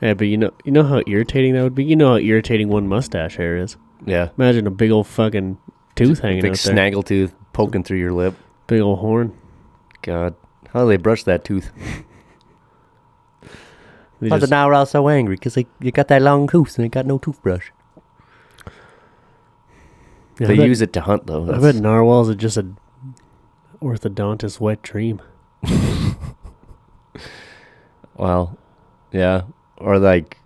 [SPEAKER 1] Yeah, but you know how irritating that would be? You know how irritating one mustache hair is.
[SPEAKER 2] Yeah.
[SPEAKER 1] Imagine a big old fucking tooth hanging
[SPEAKER 2] Big
[SPEAKER 1] out there.
[SPEAKER 2] snaggle tooth poking through your lip.
[SPEAKER 1] Big old horn.
[SPEAKER 2] God. How do they brush that tooth?
[SPEAKER 1] They
[SPEAKER 2] How's the
[SPEAKER 1] just-
[SPEAKER 2] narwhal so angry? Because you got that long tooth and they got no toothbrush.
[SPEAKER 1] Yeah,
[SPEAKER 2] They
[SPEAKER 1] I bet-
[SPEAKER 2] use it to hunt, though.
[SPEAKER 1] I bet narwhals are just a orthodontist wet dream.
[SPEAKER 2] Well, yeah. Or like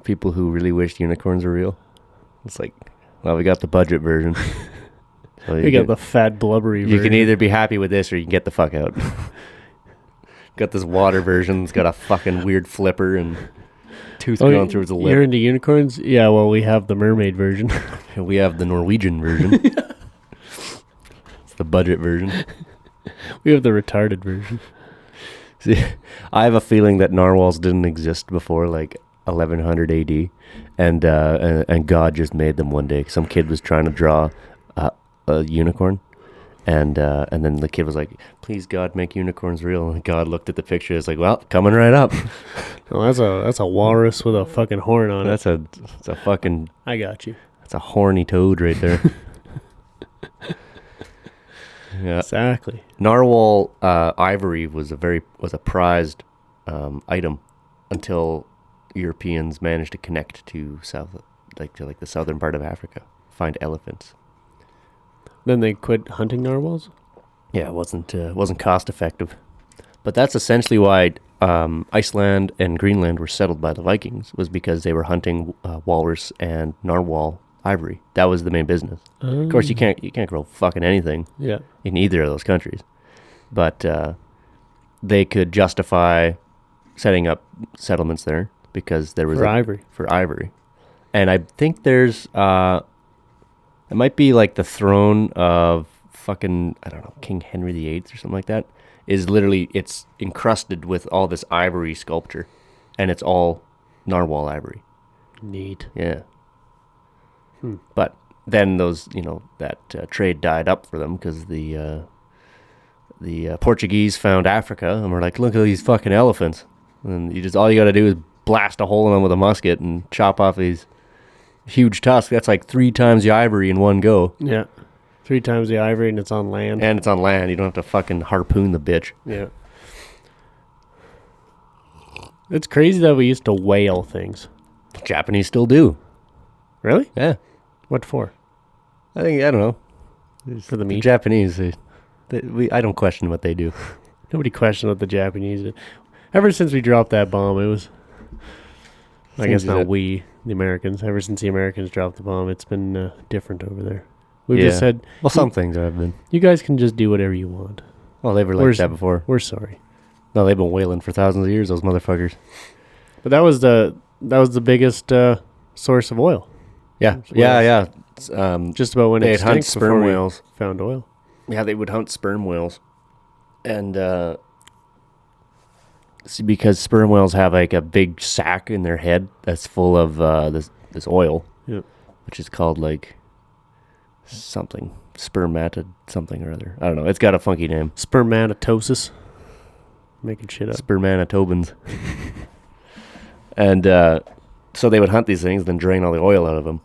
[SPEAKER 2] people who really wish unicorns were real. It's like, well, we got the budget version. So
[SPEAKER 1] We got the fat blubbery
[SPEAKER 2] you
[SPEAKER 1] version.
[SPEAKER 2] can either be happy with this or you can get the fuck out. Got this water version. It's got a fucking weird flipper and tooth going through its lip.
[SPEAKER 1] You're into unicorns? Yeah, well, we have the mermaid version.
[SPEAKER 2] We have the Norwegian version. It's the budget version.
[SPEAKER 1] We have the retarded version.
[SPEAKER 2] See, I have a feeling that narwhals didn't exist before like 1100 AD, and God just made them one day. Some kid was trying to draw a unicorn, and then the kid was like, "Please, God, make unicorns real." And God looked at the picture. It's like, "Well, coming right up."
[SPEAKER 1] Well, that's a walrus with a fucking horn on it.
[SPEAKER 2] That's a fucking.
[SPEAKER 1] I got you.
[SPEAKER 2] That's a horny toad right there. Yeah.
[SPEAKER 1] Exactly.
[SPEAKER 2] Narwhal ivory was a prized item until Europeans managed to connect to the southern part of Africa, find elephants.
[SPEAKER 1] Then they quit hunting narwhals?
[SPEAKER 2] Yeah, it wasn't cost effective, but that's essentially why Iceland and Greenland were settled by the Vikings, was because they were hunting walrus and narwhal ivory. That was the main business. Of course, you can't grow fucking anything
[SPEAKER 1] Yeah.
[SPEAKER 2] in either of those countries, but they could justify setting up settlements there because there was
[SPEAKER 1] For ivory.
[SPEAKER 2] and I think there's it might be like the throne of fucking, I don't know, King Henry VIII or something like that, is literally, it's encrusted with all this ivory sculpture, and it's all narwhal ivory.
[SPEAKER 1] Neat.
[SPEAKER 2] Yeah. But then those, that trade died up for them because the Portuguese found Africa and were like, look at these fucking elephants. And all you got to do is blast a hole in them with a musket and chop off these huge tusks. That's like 3 times the ivory in one go.
[SPEAKER 1] Yeah. 3 times the ivory and it's on land.
[SPEAKER 2] And it's on land. You don't have to fucking harpoon the bitch.
[SPEAKER 1] Yeah. It's crazy that we used to whale things.
[SPEAKER 2] Japanese still do.
[SPEAKER 1] Really?
[SPEAKER 2] Yeah.
[SPEAKER 1] What for?
[SPEAKER 2] I don't know.
[SPEAKER 1] For the
[SPEAKER 2] The
[SPEAKER 1] meat?
[SPEAKER 2] Japanese, I don't question what they do.
[SPEAKER 1] Nobody questioned what the Japanese did. Ever since we dropped that bomb, it was... I guess
[SPEAKER 2] Seems
[SPEAKER 1] not
[SPEAKER 2] that-
[SPEAKER 1] we, the Americans. Ever since the Americans dropped the bomb, it's been different over there. We've
[SPEAKER 2] Yeah.
[SPEAKER 1] just said,
[SPEAKER 2] Well, some things have been.
[SPEAKER 1] you guys can just do whatever you want.
[SPEAKER 2] Well, they were like
[SPEAKER 1] Where's-
[SPEAKER 2] that before.
[SPEAKER 1] We're sorry.
[SPEAKER 2] No, they've been whaling for thousands of years, those motherfuckers.
[SPEAKER 1] But that was the biggest source of oil.
[SPEAKER 2] Yeah.
[SPEAKER 1] Whales.
[SPEAKER 2] Yeah.
[SPEAKER 1] Just about when
[SPEAKER 2] They'd
[SPEAKER 1] it
[SPEAKER 2] hunt
[SPEAKER 1] sperm
[SPEAKER 2] sperm whales.
[SPEAKER 1] found oil.
[SPEAKER 2] Yeah, they would hunt sperm whales. And because sperm whales have like a big sac in their head that's full of this oil,
[SPEAKER 1] Yeah.
[SPEAKER 2] which is called like something, spermatid something or other. I don't know. It's got a funky name.
[SPEAKER 1] Spermatosis. Making shit up.
[SPEAKER 2] Spermanitobans. And so they would hunt these things, then drain all the oil out of them.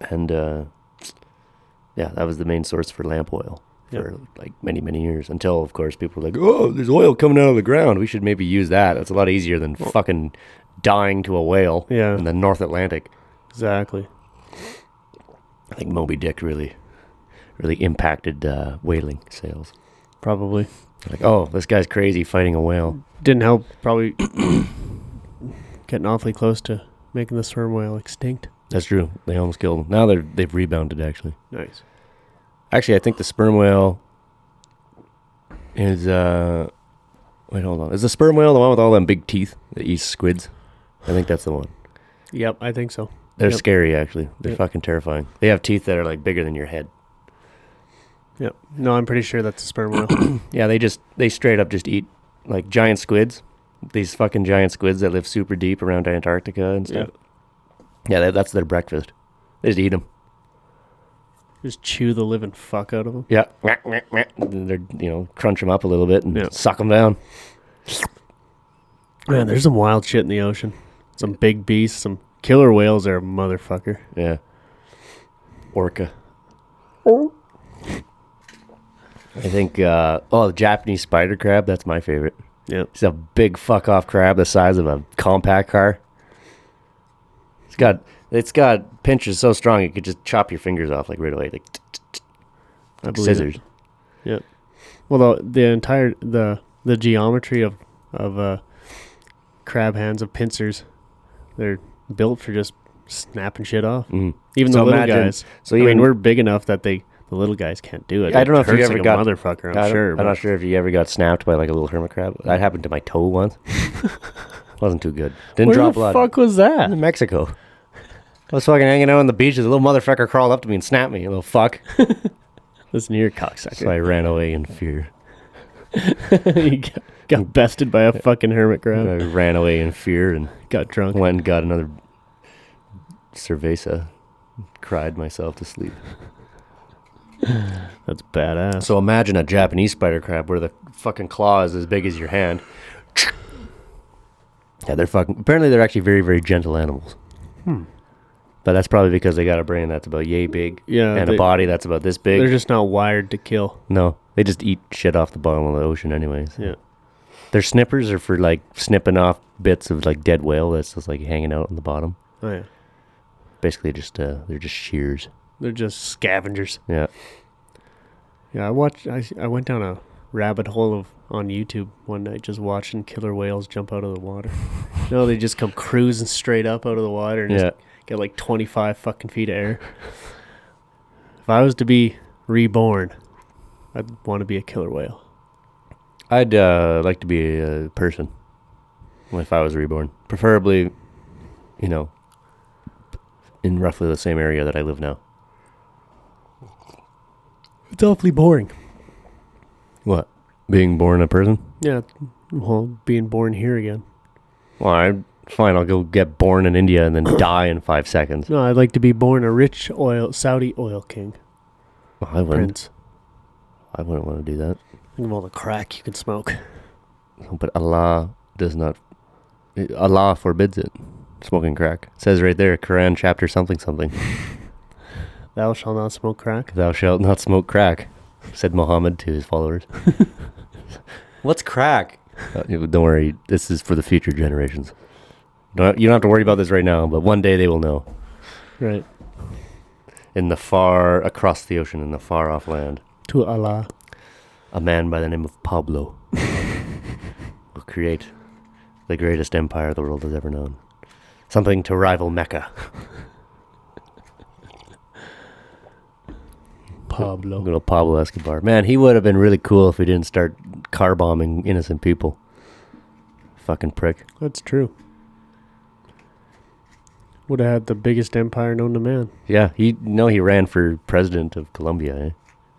[SPEAKER 2] And yeah, that was the main source for lamp oil for like many, many years. Until, of course, people were like, oh, there's oil coming out of the ground. We should maybe use that. It's a lot easier than fucking dying to a whale in the North Atlantic.
[SPEAKER 1] Exactly.
[SPEAKER 2] I think Moby Dick really impacted whaling sales.
[SPEAKER 1] Probably.
[SPEAKER 2] Like, oh, this guy's crazy fighting a whale.
[SPEAKER 1] Didn't help probably getting awfully close to making the sperm whale extinct.
[SPEAKER 2] That's true. They almost killed him. Now they've rebounded, actually.
[SPEAKER 1] Nice.
[SPEAKER 2] Actually, I think the sperm whale is... wait, hold on. Is the sperm whale the one with all them big teeth that eats squids? I think that's the one.
[SPEAKER 1] Yep, I think so.
[SPEAKER 2] They're
[SPEAKER 1] Yep.
[SPEAKER 2] scary, actually. They're
[SPEAKER 1] Yep.
[SPEAKER 2] fucking terrifying. They have teeth that are like bigger than your head.
[SPEAKER 1] Yep. No, I'm pretty sure that's a sperm whale.
[SPEAKER 2] Yeah, they straight up just eat like giant squids. These fucking giant squids that live super deep around Antarctica and stuff. Yeah, that's their breakfast. They just eat them.
[SPEAKER 1] Just chew the living fuck out of them.
[SPEAKER 2] Yeah. They're, crunch them up a little bit and suck them down.
[SPEAKER 1] Man, there's some wild shit in the ocean. Some big beasts, some killer whales are a motherfucker.
[SPEAKER 2] Yeah. Orca.
[SPEAKER 1] Oh.
[SPEAKER 2] I think, the Japanese spider crab, that's my favorite.
[SPEAKER 1] Yeah.
[SPEAKER 2] It's a big fuck off crab the size of a compact car. It's got pinches so strong it could just chop your fingers off like right away, like scissors.
[SPEAKER 1] Yeah. Well, the entire the geometry of crab hands, of pincers, they're built for just snapping shit off.
[SPEAKER 2] Mm.
[SPEAKER 1] Even
[SPEAKER 2] So
[SPEAKER 1] the little
[SPEAKER 2] imagine-
[SPEAKER 1] guys.
[SPEAKER 2] so
[SPEAKER 1] I mean,
[SPEAKER 2] even-
[SPEAKER 1] we're big enough that the little guys can't do it.
[SPEAKER 2] I don't know if you
[SPEAKER 1] hurts
[SPEAKER 2] ever
[SPEAKER 1] like
[SPEAKER 2] got
[SPEAKER 1] a motherfucker. I'm sure.
[SPEAKER 2] I'm not sure if you ever got snapped by like a little hermit crab. That happened to my toe once. Wasn't too good. Didn't
[SPEAKER 1] Where
[SPEAKER 2] draw
[SPEAKER 1] the
[SPEAKER 2] blood.
[SPEAKER 1] fuck was that?
[SPEAKER 2] In Mexico. I was fucking hanging out on the beach. A little motherfucker crawled up to me and snapped me. A little fuck.
[SPEAKER 1] Listen here, cocksucker.
[SPEAKER 2] So I ran away in fear.
[SPEAKER 1] You got bested by a fucking hermit crab.
[SPEAKER 2] I ran away in fear and
[SPEAKER 1] Got drunk.
[SPEAKER 2] went and got another cerveza. Cried myself to sleep.
[SPEAKER 1] That's badass.
[SPEAKER 2] So imagine a Japanese spider crab where the fucking claw is as big as your hand. Yeah, apparently they're actually very, very gentle animals. But that's probably because they got a brain that's about yay big.
[SPEAKER 1] Yeah,
[SPEAKER 2] And a body that's about this big.
[SPEAKER 1] They're just not wired to kill.
[SPEAKER 2] No, they just eat shit off the bottom of the ocean anyways.
[SPEAKER 1] Yeah.
[SPEAKER 2] Their snippers are for like snipping off bits of like dead whale that's just like hanging out on the bottom.
[SPEAKER 1] Oh yeah.
[SPEAKER 2] Basically they're just shears.
[SPEAKER 1] They're just scavengers.
[SPEAKER 2] Yeah.
[SPEAKER 1] Yeah, I went down a rabbit hole on YouTube one night just watching killer whales jump out of the water. No, they just come cruising straight up out of the water and just get like 25 fucking feet of air. If I was to be reborn, I'd want to be a killer whale.
[SPEAKER 2] I'd like to be a person if I was reborn. Preferably, in roughly the same area that I live now.
[SPEAKER 1] It's awfully boring.
[SPEAKER 2] What? Being born a person?
[SPEAKER 1] Yeah, well, being born here again.
[SPEAKER 2] Well, fine, I'll go get born in India and then die in 5 seconds.
[SPEAKER 1] No, I'd like to be born a rich Saudi oil king.
[SPEAKER 2] Well, I wouldn't.
[SPEAKER 1] Prince.
[SPEAKER 2] I wouldn't want to do that.
[SPEAKER 1] Think of all the crack you could smoke.
[SPEAKER 2] But Allah forbids it. Smoking crack. It says right there, Quran chapter something.
[SPEAKER 1] Thou shalt not smoke crack.
[SPEAKER 2] Thou shalt not smoke crack, said Muhammad to his followers. What's crack? Don't worry, this is for the future generations. You don't have to worry about this right now, but one day they will know.
[SPEAKER 1] Right.
[SPEAKER 2] Across the ocean, in the far off land,
[SPEAKER 1] To Allah.
[SPEAKER 2] a man by the name of Pablo will create the greatest empire the world has ever known. Something to rival Mecca.
[SPEAKER 1] Pablo.
[SPEAKER 2] Little Pablo Escobar. Man, he would have been really cool if we didn't start car bombing innocent people. Fucking prick.
[SPEAKER 1] That's true. Would have had the biggest empire known to man.
[SPEAKER 2] Yeah, he ran for president of Colombia. Eh?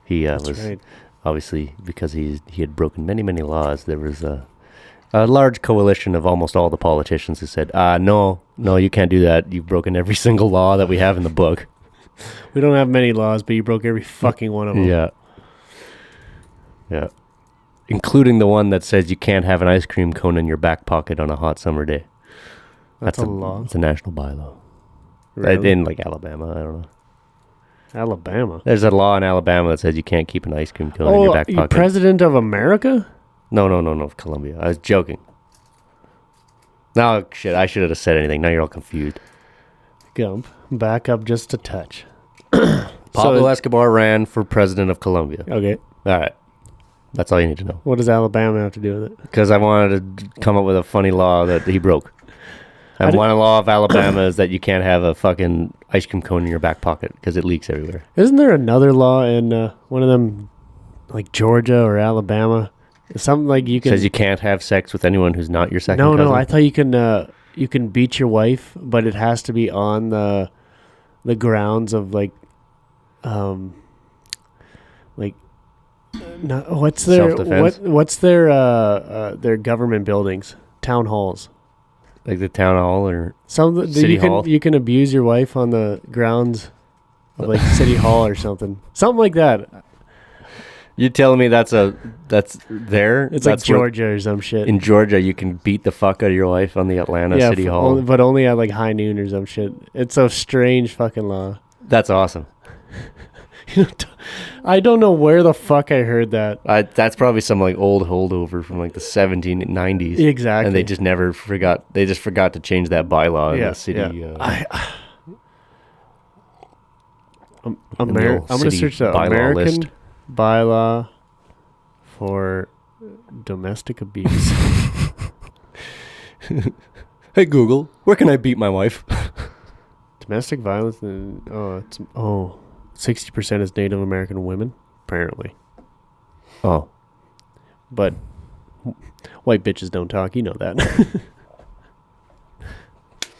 [SPEAKER 2] He
[SPEAKER 1] That's
[SPEAKER 2] was
[SPEAKER 1] right.
[SPEAKER 2] obviously, because he had broken many, many laws. There was a large coalition of almost all the politicians who said, no, you can't do that. You've broken every single law that we have in the book.
[SPEAKER 1] We don't have many laws, but you broke every fucking one of them.
[SPEAKER 2] Yeah. Yeah. Including the one that says you can't have an ice cream cone in your back pocket on a hot summer day.
[SPEAKER 1] That's a law.
[SPEAKER 2] It's a national bylaw.
[SPEAKER 1] Really?
[SPEAKER 2] In like Alabama, I don't know.
[SPEAKER 1] Alabama.
[SPEAKER 2] There's a law in Alabama that says you can't keep an ice cream cone in your back
[SPEAKER 1] you
[SPEAKER 2] pocket.
[SPEAKER 1] president of America?
[SPEAKER 2] No, Colombia. I was joking. No, shit, I should have said anything. Now you're all confused.
[SPEAKER 1] Gump. Back up just a touch.
[SPEAKER 2] Pablo Escobar ran for president of Colombia.
[SPEAKER 1] Okay.
[SPEAKER 2] All right. That's all you need to know.
[SPEAKER 1] What does Alabama have to do with it?
[SPEAKER 2] Because I wanted to come up with a funny law that he broke. And one law of Alabama is that you can't have a fucking ice cream cone in your back pocket because it leaks everywhere.
[SPEAKER 1] Isn't there another law in one of them, like Georgia or Alabama? Something like you can...
[SPEAKER 2] Says you can't have sex with anyone who's not your second cousin?
[SPEAKER 1] No, I thought you can beat your wife, but it has to be on the grounds of
[SPEAKER 2] Self-defense?
[SPEAKER 1] what's their government buildings, town halls.
[SPEAKER 2] Like the town hall or
[SPEAKER 1] Some
[SPEAKER 2] City Hall?
[SPEAKER 1] You can abuse your wife on the grounds of like City Hall or something like that.
[SPEAKER 2] You telling me that's there?
[SPEAKER 1] It's
[SPEAKER 2] that's
[SPEAKER 1] like Georgia or some shit.
[SPEAKER 2] In Georgia, you can beat the fuck out of your wife on the Atlanta City Hall.
[SPEAKER 1] But only at like high noon or some shit. It's a strange fucking law.
[SPEAKER 2] That's awesome.
[SPEAKER 1] I don't know where the fuck I heard that.
[SPEAKER 2] That's probably some like old holdover from like the 1790s.
[SPEAKER 1] Exactly.
[SPEAKER 2] And they just never forgot. They just forgot to change that bylaw in the city.
[SPEAKER 1] I'm going to search the American
[SPEAKER 2] list.
[SPEAKER 1] bylaw for domestic abuse.
[SPEAKER 2] Hey Google, where can I beat my wife?
[SPEAKER 1] Domestic violence. 60% is Native American women, apparently.
[SPEAKER 2] Oh.
[SPEAKER 1] But white bitches don't talk. You know that.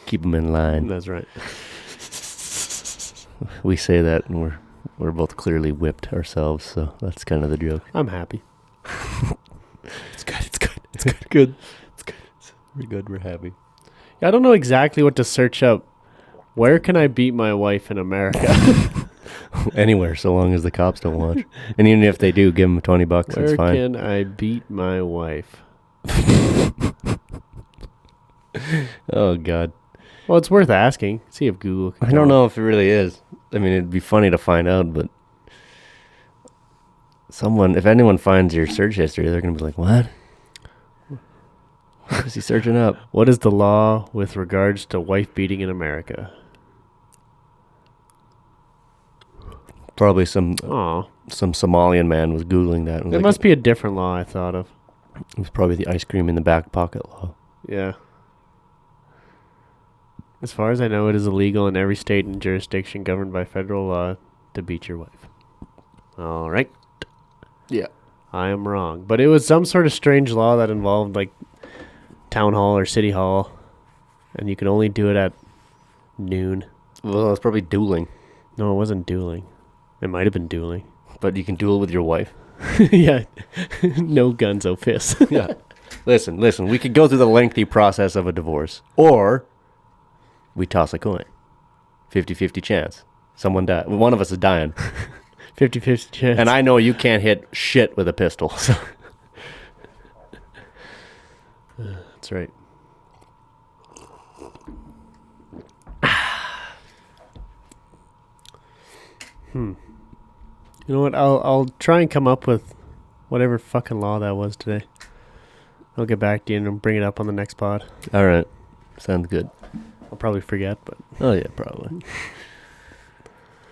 [SPEAKER 2] Keep them in line.
[SPEAKER 1] That's right.
[SPEAKER 2] We say that and we're both clearly whipped ourselves, so that's kind of the joke.
[SPEAKER 1] I'm happy.
[SPEAKER 2] It's good. It's good. We're good. We're happy.
[SPEAKER 1] I don't know exactly what to search up. Where can I beat my wife in America?
[SPEAKER 2] Anywhere, so long as the cops don't watch. And even if they do, give them $20. It's fine.
[SPEAKER 1] Where can I beat my wife?
[SPEAKER 2] Oh, God.
[SPEAKER 1] Well, it's worth asking. See if Google can
[SPEAKER 2] I don't know if it really is. I mean, it'd be funny to find out, but if anyone finds your search history, they're going to be like, what? What is he searching up?
[SPEAKER 1] What is the law with regards to wife beating in America?
[SPEAKER 2] Probably some Somalian man was Googling that.
[SPEAKER 1] There must be a different law I thought of.
[SPEAKER 2] It was probably the ice cream in the back pocket law.
[SPEAKER 1] Yeah. As far as I know, it is illegal in every state and jurisdiction governed by federal law to beat your wife. All right.
[SPEAKER 2] Yeah.
[SPEAKER 1] I am wrong. But it was some sort of strange law that involved, like, town hall or city hall. And you could only do it at noon.
[SPEAKER 2] Well, it's probably dueling.
[SPEAKER 1] No, it wasn't dueling. It might have been dueling.
[SPEAKER 2] But you can duel with your wife.
[SPEAKER 1] Yeah. No guns, oh fists.
[SPEAKER 2] Yeah. Listen. We could go through the lengthy process of a divorce. Or we toss a coin. 50-50 chance. Someone die. One of us is dying.
[SPEAKER 1] 50-50 chance.
[SPEAKER 2] And I know you can't hit shit with a pistol. So.
[SPEAKER 1] That's right. You know what? I'll try and come up with whatever fucking law that was today. I'll get back to you and bring it up on the next pod.
[SPEAKER 2] All right. Sounds good.
[SPEAKER 1] I'll probably forget, but...
[SPEAKER 2] Oh, yeah, probably.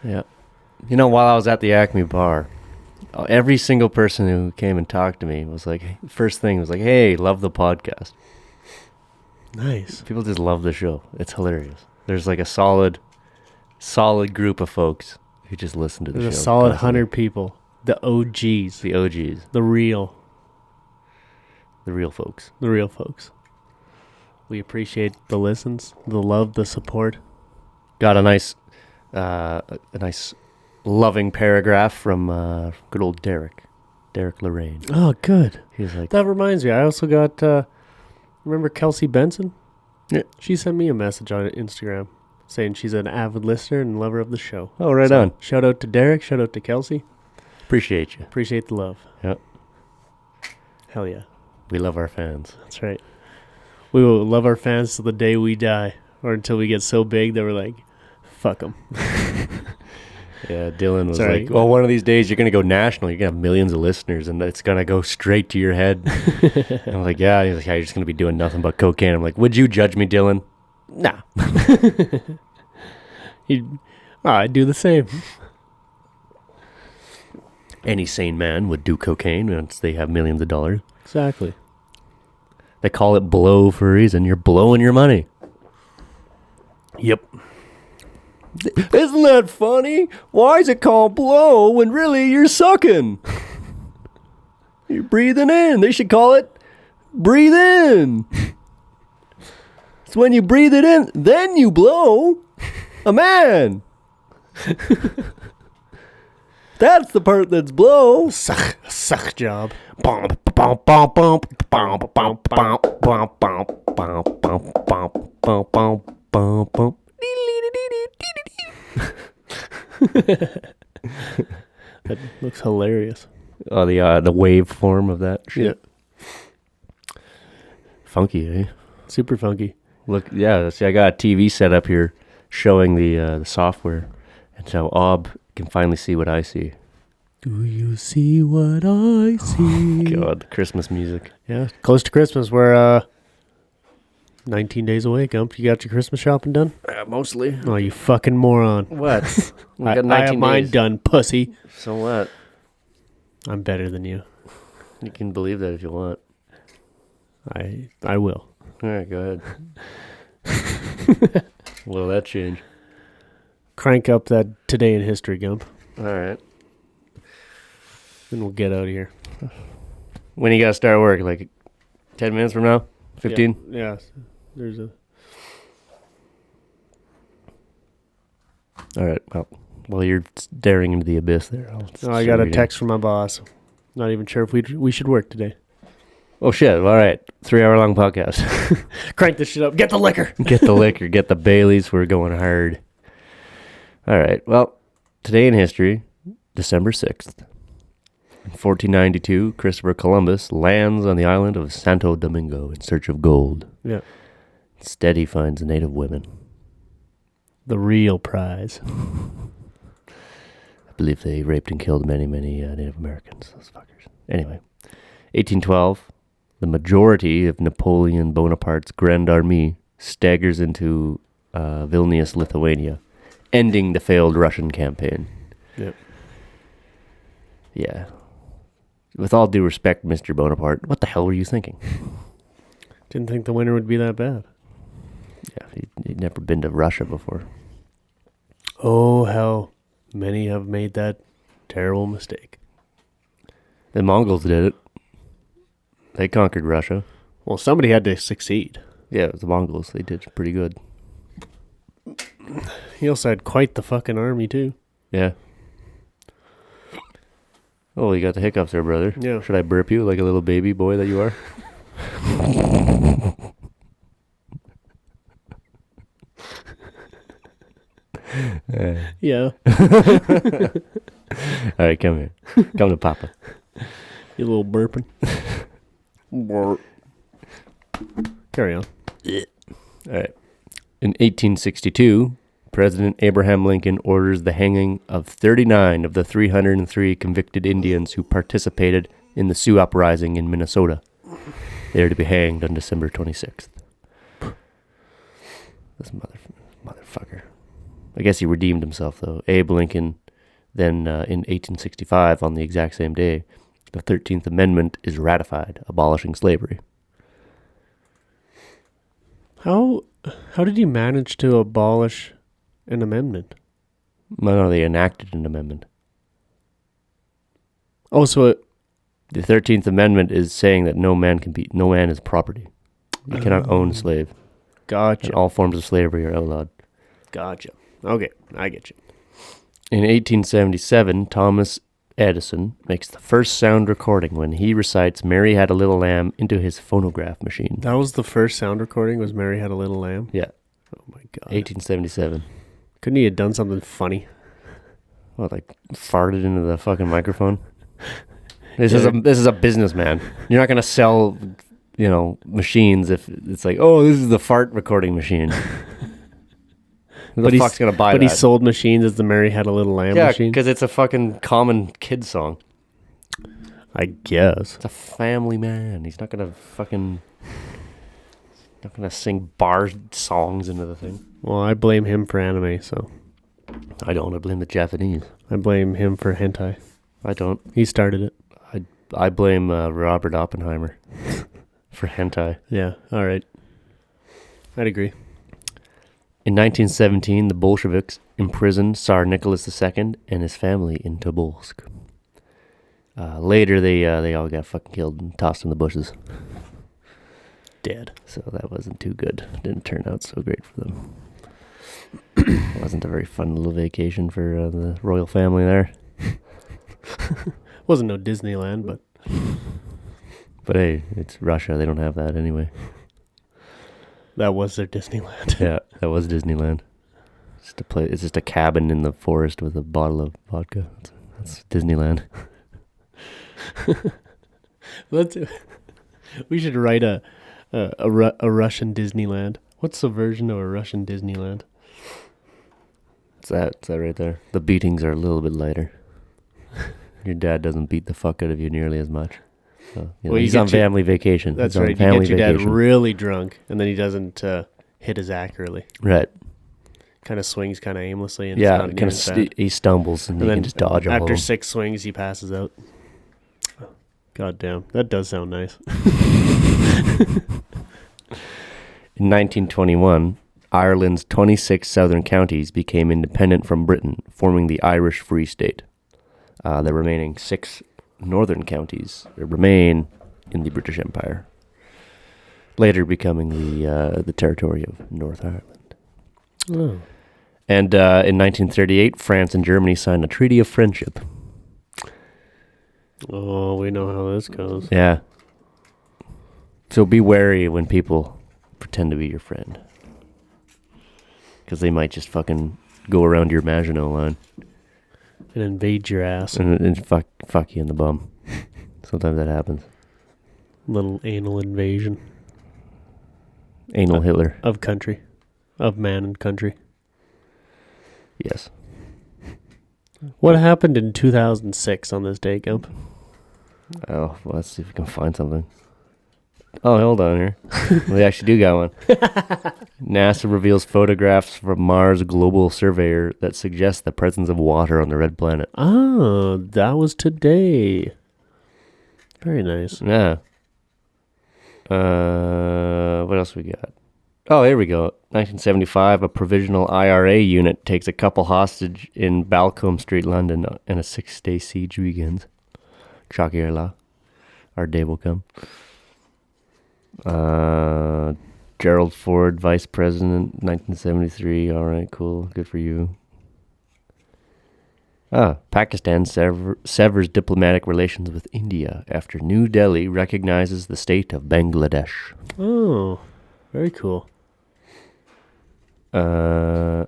[SPEAKER 2] Yeah. You know, while I was at the Acme bar, every single person who came and talked to me was like, first thing was like, hey, love the podcast.
[SPEAKER 1] Nice.
[SPEAKER 2] People just love the show. It's hilarious. There's like a solid group of folks who just listen to the show.
[SPEAKER 1] There's a solid 100 people. The OGs.
[SPEAKER 2] The OGs.
[SPEAKER 1] The real
[SPEAKER 2] folks.
[SPEAKER 1] The real folks. We appreciate the listens, the love, the support.
[SPEAKER 2] Got a nice loving paragraph from good old Derek Lorraine.
[SPEAKER 1] Oh, good.
[SPEAKER 2] He's like,
[SPEAKER 1] that reminds me. I also got, remember Kelsey Benson?
[SPEAKER 2] Yeah.
[SPEAKER 1] She sent me a message on Instagram saying she's an avid listener and lover of the show.
[SPEAKER 2] Oh, right on.
[SPEAKER 1] Shout out to Derek. Shout out to Kelsey.
[SPEAKER 2] Appreciate you.
[SPEAKER 1] Appreciate the love.
[SPEAKER 2] Yep.
[SPEAKER 1] Hell yeah.
[SPEAKER 2] We love our fans.
[SPEAKER 1] That's right. We will love our fans till the day we die, or until we get so big that we're like, fuck them.
[SPEAKER 2] Yeah, Dylan was like, well, one of these days you're going to go national. You're going to have millions of listeners, and it's going to go straight to your head. And I'm like, yeah. He's like, yeah, you're just going to be doing nothing but cocaine. I'm like, would you judge me, Dylan? Nah.
[SPEAKER 1] I'd do the same.
[SPEAKER 2] Any sane man would do cocaine once they have millions of dollars.
[SPEAKER 1] Exactly.
[SPEAKER 2] They call it blow for a reason. You're blowing your money.
[SPEAKER 1] Yep.
[SPEAKER 2] Isn't that funny? Why is it called blow when really you're sucking? You're breathing in. They should call it breathe in. It's when you breathe it in, then you blow. A man. That's the part that's blow.
[SPEAKER 1] Suck job.
[SPEAKER 2] Bump, bump, bump, bump.
[SPEAKER 1] That looks hilarious.
[SPEAKER 2] Oh, the wave form of that shit.
[SPEAKER 1] Yeah.
[SPEAKER 2] Funky, eh?
[SPEAKER 1] Super funky.
[SPEAKER 2] Look, yeah. See, I got a TV set up here showing the software, and so Ob can finally see what I see.
[SPEAKER 1] Do you see what I see?
[SPEAKER 2] God, the Christmas music.
[SPEAKER 1] Yeah, close to Christmas. We're 19 days away, Gump. You got your Christmas shopping done?
[SPEAKER 2] Mostly.
[SPEAKER 1] Oh, you fucking moron.
[SPEAKER 2] What? We got
[SPEAKER 1] I
[SPEAKER 2] 19
[SPEAKER 1] have mine
[SPEAKER 2] days.
[SPEAKER 1] done, pussy.
[SPEAKER 2] So what?
[SPEAKER 1] I'm better than you.
[SPEAKER 2] You can believe that if you want.
[SPEAKER 1] I will.
[SPEAKER 2] All right, go ahead. Will that change?
[SPEAKER 1] Crank up that Today in History, Gump.
[SPEAKER 2] All right.
[SPEAKER 1] Then we'll get out of here.
[SPEAKER 2] When you got to start work? Like 10 minutes from now? 15?
[SPEAKER 1] Yeah. There's a...
[SPEAKER 2] All right. Well, while you're staring into the abyss there,
[SPEAKER 1] I got a text from my boss. Not even sure if we should work today.
[SPEAKER 2] Oh, shit. All right. 3-hour-long podcast.
[SPEAKER 1] Crank this shit up. Get the liquor.
[SPEAKER 2] Get the liquor. Get the Baileys. We're going hard. All right. Well, today in history, December 6th. In 1492, Christopher Columbus lands on the island of Santo Domingo in search of gold.
[SPEAKER 1] Yeah.
[SPEAKER 2] Instead, he finds native women.
[SPEAKER 1] The real prize.
[SPEAKER 2] I believe they raped and killed many, many Native Americans. Those fuckers. Anyway, 1812, the majority of Napoleon Bonaparte's Grand Army staggers into Vilnius, Lithuania, ending the failed Russian campaign.
[SPEAKER 1] Yep.
[SPEAKER 2] Yeah. With all due respect, Mr. Bonaparte, what the hell were you thinking?
[SPEAKER 1] Didn't think the winter would be that bad.
[SPEAKER 2] Yeah, he'd never been to Russia before.
[SPEAKER 1] Oh, hell. Many have made that terrible mistake.
[SPEAKER 2] The Mongols did it. They conquered Russia.
[SPEAKER 1] Well, somebody had to succeed.
[SPEAKER 2] Yeah, it was the Mongols. They did pretty good.
[SPEAKER 1] He also had quite the fucking army, too.
[SPEAKER 2] Yeah. Oh, you got the hiccups there, brother.
[SPEAKER 1] Yeah.
[SPEAKER 2] Should I burp you like a little baby boy that you are?
[SPEAKER 1] Yeah.
[SPEAKER 2] All right, come here. Come to Papa.
[SPEAKER 1] You little burping. Carry on.
[SPEAKER 2] All right. In 1862, President Abraham Lincoln orders the hanging of 39 of the 303 convicted Indians who participated in the Sioux Uprising in Minnesota. They are to be hanged on December 26th. This motherfucker. I guess he redeemed himself, though. Abe Lincoln, then in 1865, on the exact same day, the 13th Amendment is ratified, abolishing slavery.
[SPEAKER 1] How did he manage to abolish an amendment?
[SPEAKER 2] No, they enacted an amendment.
[SPEAKER 1] Oh, so
[SPEAKER 2] The 13th Amendment is saying that no man is property. You cannot own a slave.
[SPEAKER 1] Gotcha.
[SPEAKER 2] And all forms of slavery are outlawed.
[SPEAKER 1] Gotcha. Okay, I get you.
[SPEAKER 2] In 1877, Thomas Edison makes the first sound recording when he recites Mary Had a Little Lamb into his phonograph machine.
[SPEAKER 1] That was the first sound recording, was Mary Had a Little Lamb?
[SPEAKER 2] Yeah.
[SPEAKER 1] Oh my God.
[SPEAKER 2] 1877.
[SPEAKER 1] Couldn't he have done something funny?
[SPEAKER 2] What, like farted into the fucking microphone? This is a businessman. You're not gonna sell, machines if it's like, oh, this is the fart recording machine. Who the fuck's gonna buy that?
[SPEAKER 1] But he sold machines as the Mary Had a Little Lamb machine?
[SPEAKER 2] Yeah, because it's a fucking common kid song.
[SPEAKER 1] I guess.
[SPEAKER 2] It's a family man. He's not gonna sing bar songs into the thing.
[SPEAKER 1] Well, I blame him for anime, so.
[SPEAKER 2] I don't. I blame the Japanese.
[SPEAKER 1] I blame him for hentai.
[SPEAKER 2] I don't.
[SPEAKER 1] He started it.
[SPEAKER 2] I blame Robert Oppenheimer for hentai.
[SPEAKER 1] Yeah, all right. I'd agree.
[SPEAKER 2] In 1917, the Bolsheviks imprisoned Tsar Nicholas II and his family in Tobolsk. Later, they all got fucking killed and tossed in the bushes.
[SPEAKER 1] Dead.
[SPEAKER 2] So that wasn't too good. Didn't turn out so great for them. It wasn't a very fun little vacation for the royal family there.
[SPEAKER 1] Wasn't no Disneyland, but
[SPEAKER 2] But hey, it's Russia. They don't have that anyway.
[SPEAKER 1] That was their Disneyland.
[SPEAKER 2] Yeah, that was Disneyland. It's just a cabin in the forest with a bottle of vodka. That's Disneyland.
[SPEAKER 1] We should write a Russian Disneyland. What's the version of a Russian Disneyland?
[SPEAKER 2] It's that right there. The beatings are a little bit lighter. Your dad doesn't beat the fuck out of you nearly as much. So, he's on family vacation.
[SPEAKER 1] That's right. You get your dad really drunk, and then he doesn't hit as accurately.
[SPEAKER 2] Right.
[SPEAKER 1] Kind of swings kind of aimlessly. And
[SPEAKER 2] yeah, he stumbles, and then can just dodge all
[SPEAKER 1] after 6 swings, he passes out. God damn. That does sound nice.
[SPEAKER 2] In 1921, Ireland's 26 southern counties became independent from Britain, forming the Irish Free State. The remaining 6 northern counties remain in the British Empire, later becoming the territory of North Ireland.
[SPEAKER 1] Oh.
[SPEAKER 2] And in 1938, France and Germany signed a treaty of friendship.
[SPEAKER 1] Oh, we know how this goes.
[SPEAKER 2] Yeah. So be wary when people pretend to be your friend, because they might just fucking go around your Maginot line
[SPEAKER 1] and invade your ass
[SPEAKER 2] and fuck you in the bum. Sometimes that happens.
[SPEAKER 1] Little anal invasion.
[SPEAKER 2] Anal Hitler.
[SPEAKER 1] Of country. Of man and country.
[SPEAKER 2] Yes.
[SPEAKER 1] What happened in 2006 on this day, Gump?
[SPEAKER 2] Oh, well, let's see if we can find something. Oh, hold on here. We actually do got one. NASA reveals photographs from Mars Global Surveyor that suggest the presence of water on the red planet.
[SPEAKER 1] Oh, that was today. Very nice.
[SPEAKER 2] Yeah. What else we got? Oh, here we go. 1975, a provisional IRA unit takes a couple hostage in Balcombe Street, London, and a 6-day siege begins. Shakira, our day will come. Gerald Ford, vice president, 1973. All right, cool. Good for you. Pakistan severs diplomatic relations with India after New Delhi recognizes the state of Bangladesh.
[SPEAKER 1] Oh, very cool.
[SPEAKER 2] Oh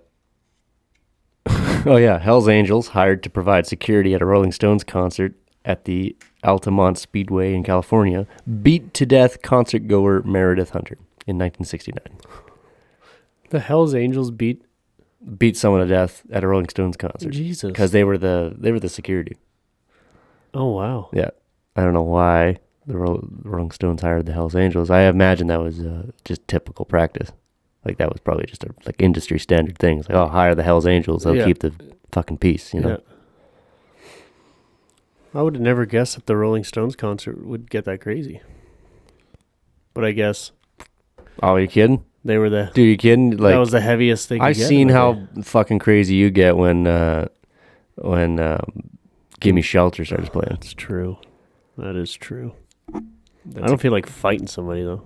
[SPEAKER 2] yeah, Hell's Angels, hired to provide security at a Rolling Stones concert at the Altamont Speedway in California, beat to death concert-goer Meredith Hunter in 1969.
[SPEAKER 1] The Hell's Angels beat
[SPEAKER 2] someone to death at a Rolling Stones concert.
[SPEAKER 1] Jesus.
[SPEAKER 2] Because they were the security.
[SPEAKER 1] Oh, wow.
[SPEAKER 2] Yeah. I don't know why the Rolling Stones hired the Hell's Angels. I imagine that was just typical practice. Like, that was probably just a industry standard thing. It's like, oh, hire the Hell's Angels. They'll keep the fucking peace, you know? Yeah.
[SPEAKER 1] I would have never guessed that the Rolling Stones concert would get that crazy. But I guess...
[SPEAKER 2] Oh, are you kidding?
[SPEAKER 1] They were the...
[SPEAKER 2] Dude, you kidding? Like,
[SPEAKER 1] that was the heaviest thing.
[SPEAKER 2] I've seen how fucking crazy you get when Gimme Shelter starts playing.
[SPEAKER 1] That's true. That is true. I don't feel like fighting somebody, though.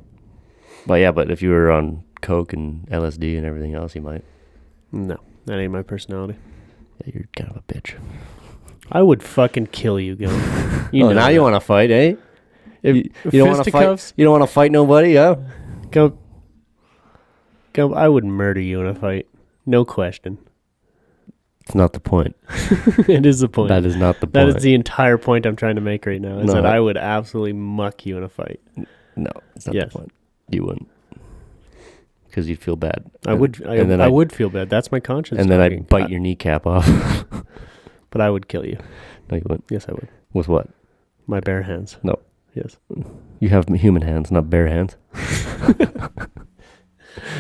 [SPEAKER 2] Well, yeah, but if you were on coke and LSD and everything else, you might.
[SPEAKER 1] No, that ain't my personality.
[SPEAKER 2] Yeah, you're kind of a bitch.
[SPEAKER 1] I would fucking kill you, Gil.
[SPEAKER 2] Now that. You want to fight, eh? You don't want to fight. You don't want to fight nobody, yeah?
[SPEAKER 1] Go. I would murder you in a fight, no question.
[SPEAKER 2] It's not the point.
[SPEAKER 1] It is the point.
[SPEAKER 2] That is not the point.
[SPEAKER 1] That is the entire point I'm trying to make right now. Is that I would absolutely muck you in a fight.
[SPEAKER 2] No, it's not the point. You wouldn't, because you'd feel bad.
[SPEAKER 1] I would. I would feel bad. That's my conscience.
[SPEAKER 2] And then I'd bite your kneecap off.
[SPEAKER 1] But I would kill you.
[SPEAKER 2] No, you wouldn't.
[SPEAKER 1] Yes, I would.
[SPEAKER 2] With what?
[SPEAKER 1] My bare hands.
[SPEAKER 2] No.
[SPEAKER 1] Yes.
[SPEAKER 2] You have human hands, not bare hands.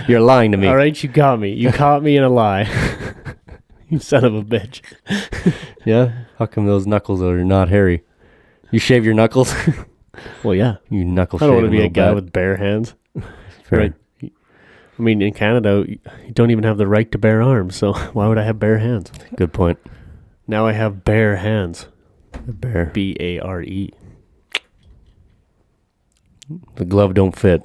[SPEAKER 2] You're lying to me.
[SPEAKER 1] All right, you got me. You caught me in a lie. You son of a bitch.
[SPEAKER 2] Yeah? How come those knuckles are not hairy? You shave your knuckles?
[SPEAKER 1] Well, yeah.
[SPEAKER 2] You knuckle shave.
[SPEAKER 1] I don't want to be a guy with bare hands.
[SPEAKER 2] Fair.
[SPEAKER 1] Right. I mean, in Canada, you don't even have the right to bear arms, so why would I have bare hands?
[SPEAKER 2] Good point.
[SPEAKER 1] Now I have bare hands.
[SPEAKER 2] Bare.
[SPEAKER 1] B-A-R-E.
[SPEAKER 2] The glove don't fit.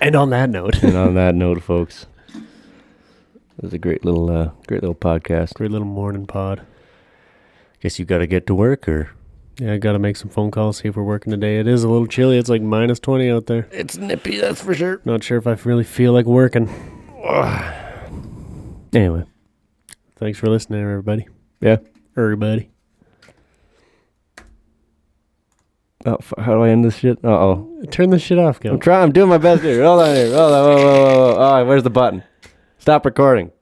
[SPEAKER 1] And on that note,
[SPEAKER 2] folks, it was a great little podcast.
[SPEAKER 1] Great little morning pod.
[SPEAKER 2] Guess you got to get to work, or
[SPEAKER 1] Yeah, I got to make some phone calls, see if we're working today. It is a little chilly. It's like minus 20 out there.
[SPEAKER 2] It's nippy, that's for sure.
[SPEAKER 1] Not sure if I really feel like working.
[SPEAKER 2] Anyway.
[SPEAKER 1] Thanks for listening, everybody.
[SPEAKER 2] Yeah.
[SPEAKER 1] Everybody.
[SPEAKER 2] Oh, how do I end this shit? Uh-oh.
[SPEAKER 1] Turn this shit off, Gil.
[SPEAKER 2] I'm doing my best here. Hold on here. Hold on. Whoa. Oh, where's the button? Stop recording.